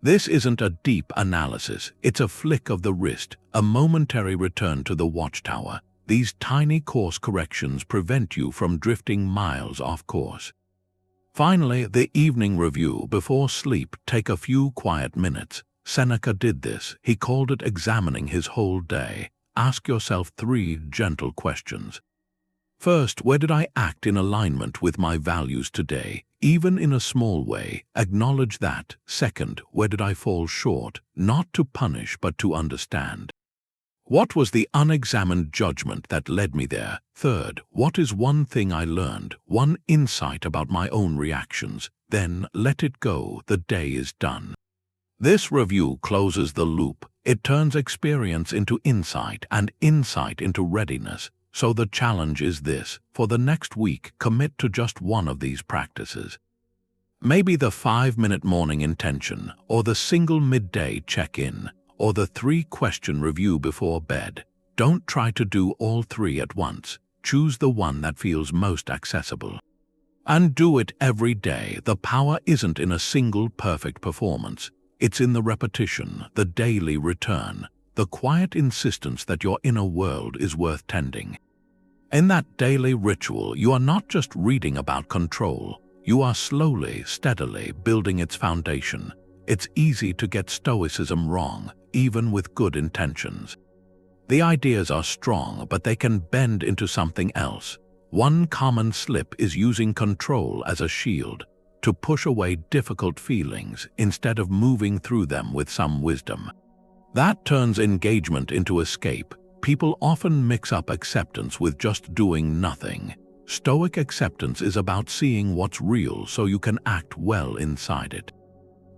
A: This isn't a deep analysis. It's a flick of the wrist, a momentary return to the watchtower. These tiny course corrections prevent you from drifting miles off course. Finally, the evening review. Before sleep, take a few quiet minutes. Seneca did this. He called it examining his whole day. Ask yourself 3 gentle questions. First, where did I act in alignment with my values today? Even in a small way, acknowledge that. Second, where did I fall short? Not to punish, but to understand. What was the unexamined judgment that led me there? Third, what is one thing I learned, one insight about my own reactions? Then let it go. The day is done. This review closes the loop. It turns experience into insight and insight into readiness. So the challenge is this: for the next week, commit to just one of these practices. Maybe the 5-minute morning intention, or the single midday check-in, or the 3-question review before bed. Don't try to do all 3 at once. Choose the one that feels most accessible. And do it every day. The power isn't in a single perfect performance. It's in the repetition, the daily return, the quiet insistence that your inner world is worth tending. In that daily ritual, you are not just reading about control. You are slowly, steadily building its foundation. It's easy to get Stoicism wrong, even with good intentions. The ideas are strong, but they can bend into something else. One common slip is using control as a shield, to push away difficult feelings instead of moving through them with some wisdom. That turns engagement into escape. People often mix up acceptance with just doing nothing. Stoic acceptance is about seeing what's real so you can act well inside it.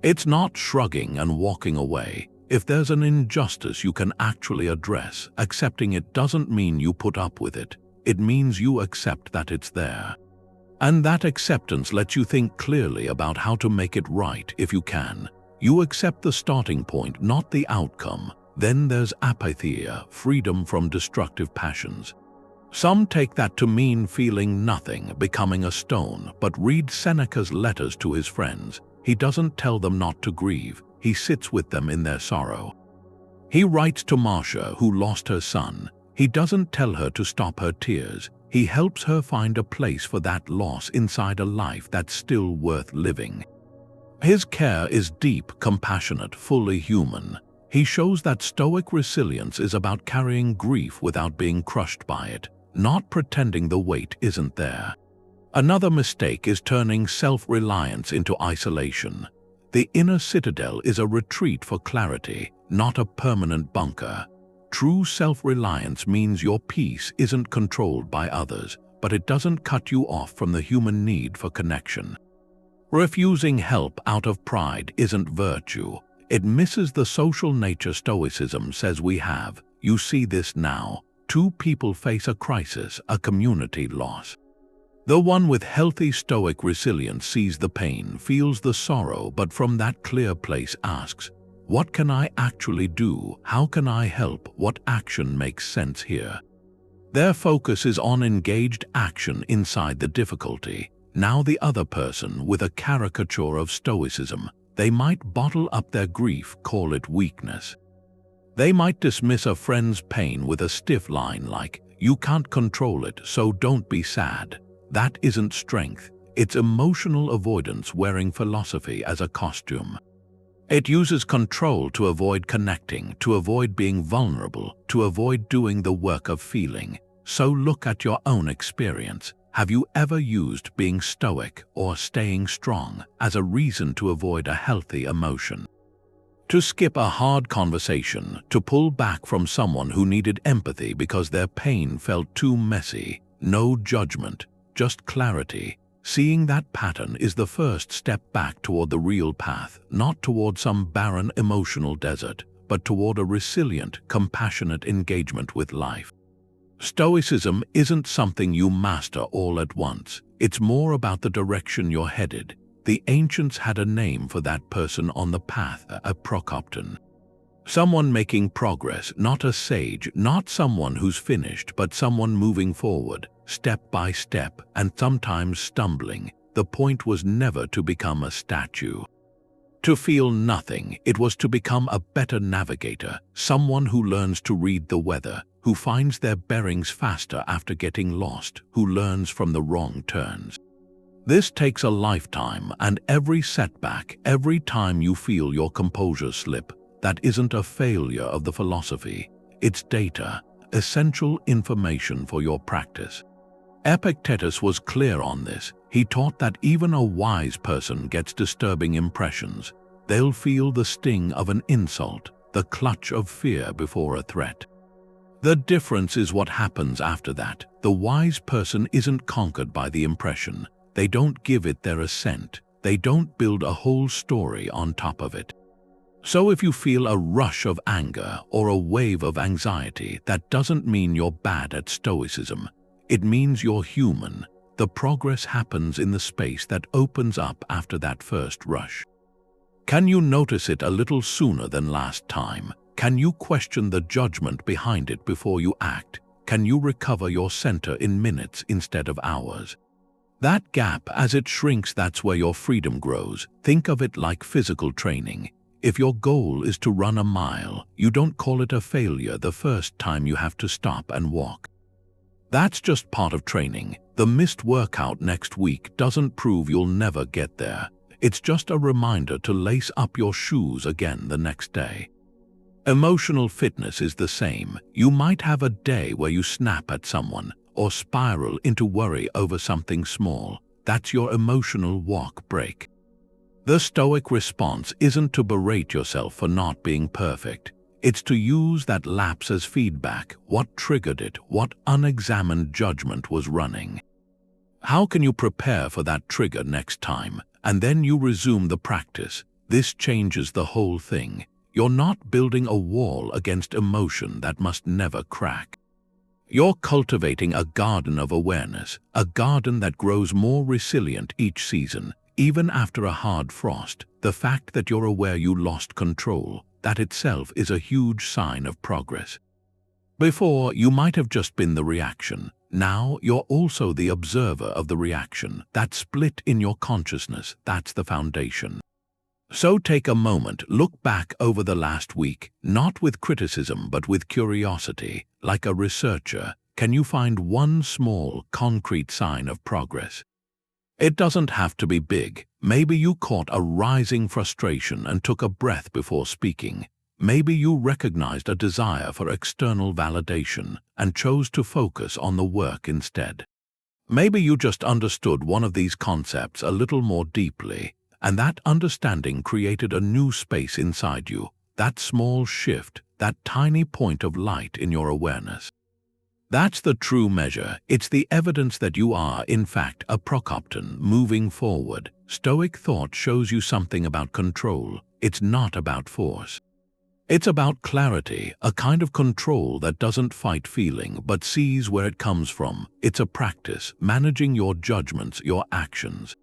A: It's not shrugging and walking away. If there's an injustice you can actually address, accepting it doesn't mean you put up with it. It means you accept that it's there. And that acceptance lets you think clearly about how to make it right if you can. You accept the starting point, not the outcome. Then there's Apatheia, freedom from destructive passions. Some take that to mean feeling nothing, becoming a stone, but read Seneca's letters to his friends. He doesn't tell them not to grieve. He sits with them in their sorrow. He writes to Marcia, who lost her son. He doesn't tell her to stop her tears. He helps her find a place for that loss inside a life that's still worth living. His care is deep, compassionate, fully human. He shows that Stoic resilience is about carrying grief without being crushed by it, not pretending the weight isn't there. Another mistake is turning self-reliance into isolation. The Inner Citadel is a retreat for clarity, not a permanent bunker. True self-reliance means your peace isn't controlled by others, but it doesn't cut you off from the human need for connection. Refusing help out of pride isn't virtue. It misses the social nature Stoicism says we have. You see this now. 2 people face a crisis, a community loss. The one with healthy Stoic resilience sees the pain, feels the sorrow, but from that clear place asks, what can I actually do? How can I help? What action makes sense here? Their focus is on engaged action inside the difficulty. Now the other person, with a caricature of Stoicism, they might bottle up their grief, call it weakness. They might dismiss a friend's pain with a stiff line like, you can't control it, so don't be sad. That isn't strength. It's emotional avoidance wearing philosophy as a costume. It uses control to avoid connecting, to avoid being vulnerable, to avoid doing the work of feeling. So look at your own experience. Have you ever used being stoic or staying strong as a reason to avoid a healthy emotion? To skip a hard conversation, to pull back from someone who needed empathy because their pain felt too messy. No judgment, just clarity. Seeing that pattern is the first step back toward the real path, not toward some barren emotional desert, but toward a resilient, compassionate engagement with life. Stoicism isn't something you master all at once. It's more about the direction you're headed. The ancients had a name for that person on the path, a Prokopton. Someone making progress, not a sage, not someone who's finished, but someone moving forward, step by step, and sometimes stumbling. The point was never to become a statue. To feel nothing, it was to become a better navigator, someone who learns to read the weather, who finds their bearings faster after getting lost, who learns from the wrong turns. This takes a lifetime, and every setback, every time you feel your composure slip, that isn't a failure of the philosophy. It's data, essential information for your practice. Epictetus was clear on this. He taught that even a wise person gets disturbing impressions. They'll feel the sting of an insult, the clutch of fear before a threat. The difference is what happens after that. The wise person isn't conquered by the impression. They don't give it their assent. They don't build a whole story on top of it. So if you feel a rush of anger or a wave of anxiety, that doesn't mean you're bad at stoicism. It means you're human. The progress happens in the space that opens up after that first rush. Can you notice it a little sooner than last time? Can you question the judgment behind it before you act? Can you recover your center in minutes instead of hours? That gap, as it shrinks, that's where your freedom grows. Think of it like physical training. If your goal is to run a mile, you don't call it a failure the first time you have to stop and walk. That's just part of training. The missed workout next week doesn't prove you'll never get there. It's just a reminder to lace up your shoes again the next day. Emotional fitness is the same. You might have a day where you snap at someone or spiral into worry over something small. That's your emotional walk break. The Stoic response isn't to berate yourself for not being perfect. It's to use that lapse as feedback. What triggered it? What unexamined judgment was running? How can you prepare for that trigger next time? And then you resume the practice. This changes the whole thing. You're not building a wall against emotion that must never crack. You're cultivating a garden of awareness, a garden that grows more resilient each season. Even after a hard frost, the fact that you're aware you lost control, that itself is a huge sign of progress. Before, you might have just been the reaction. Now, you're also the observer of the reaction. That split in your consciousness, that's the foundation. So take a moment, look back over the last week, not with criticism but with curiosity. Like a researcher, can you find one small, concrete sign of progress? It doesn't have to be big. Maybe you caught a rising frustration and took a breath before speaking. Maybe you recognized a desire for external validation and chose to focus on the work instead. Maybe you just understood one of these concepts a little more deeply, and that understanding created a new space inside you, that small shift, that tiny point of light in your awareness. That's the true measure. It's the evidence that you are, in fact, a Prokopton moving forward. Stoic thought shows you something about control. It's not about force. It's about clarity, a kind of control that doesn't fight feeling but sees where it comes from. It's a practice, managing your judgments, your actions.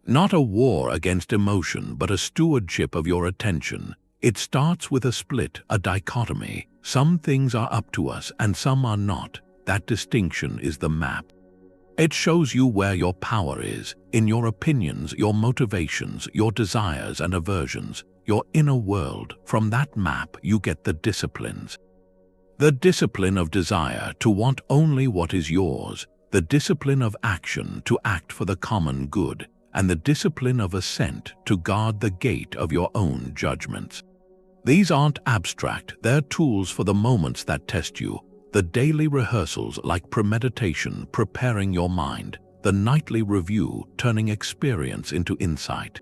A: Not a war against emotion, but a stewardship of your attention. It starts with a split, a dichotomy. Some things are up to us and some are not. That distinction is the map. It shows you where your power is, in your opinions, your motivations, your desires and aversions, your inner world. From that map you get the disciplines. The discipline of desire, to want only what is yours. The discipline of action, to act for the common good. and the Discipline of Assent to guard the gate of your own judgments. These aren't abstract, they're tools for the moments that test you, the daily rehearsals like premeditation preparing your mind, the nightly review turning experience into insight.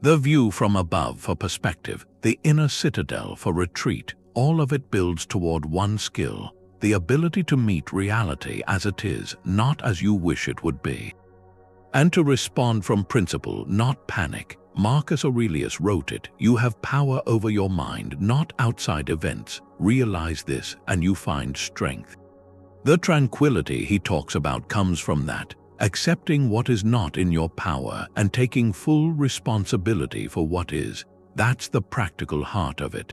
A: The view from above for perspective, the inner citadel for retreat, all of it builds toward one skill, the ability to meet reality as it is, not as you wish it would be. And to respond from principle, not panic. Marcus Aurelius wrote it, "You have power over your mind, not outside events. Realize this and you find strength." The tranquility he talks about comes from that, accepting what is not in your power and taking full responsibility for what is. That's the practical heart of it.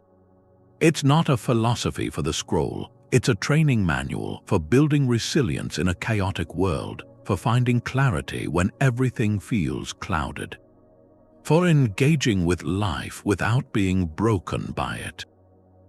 A: It's not a philosophy for the scroll, it's a training manual for building resilience in a chaotic world, for finding clarity when everything feels clouded, for engaging with life without being broken by it.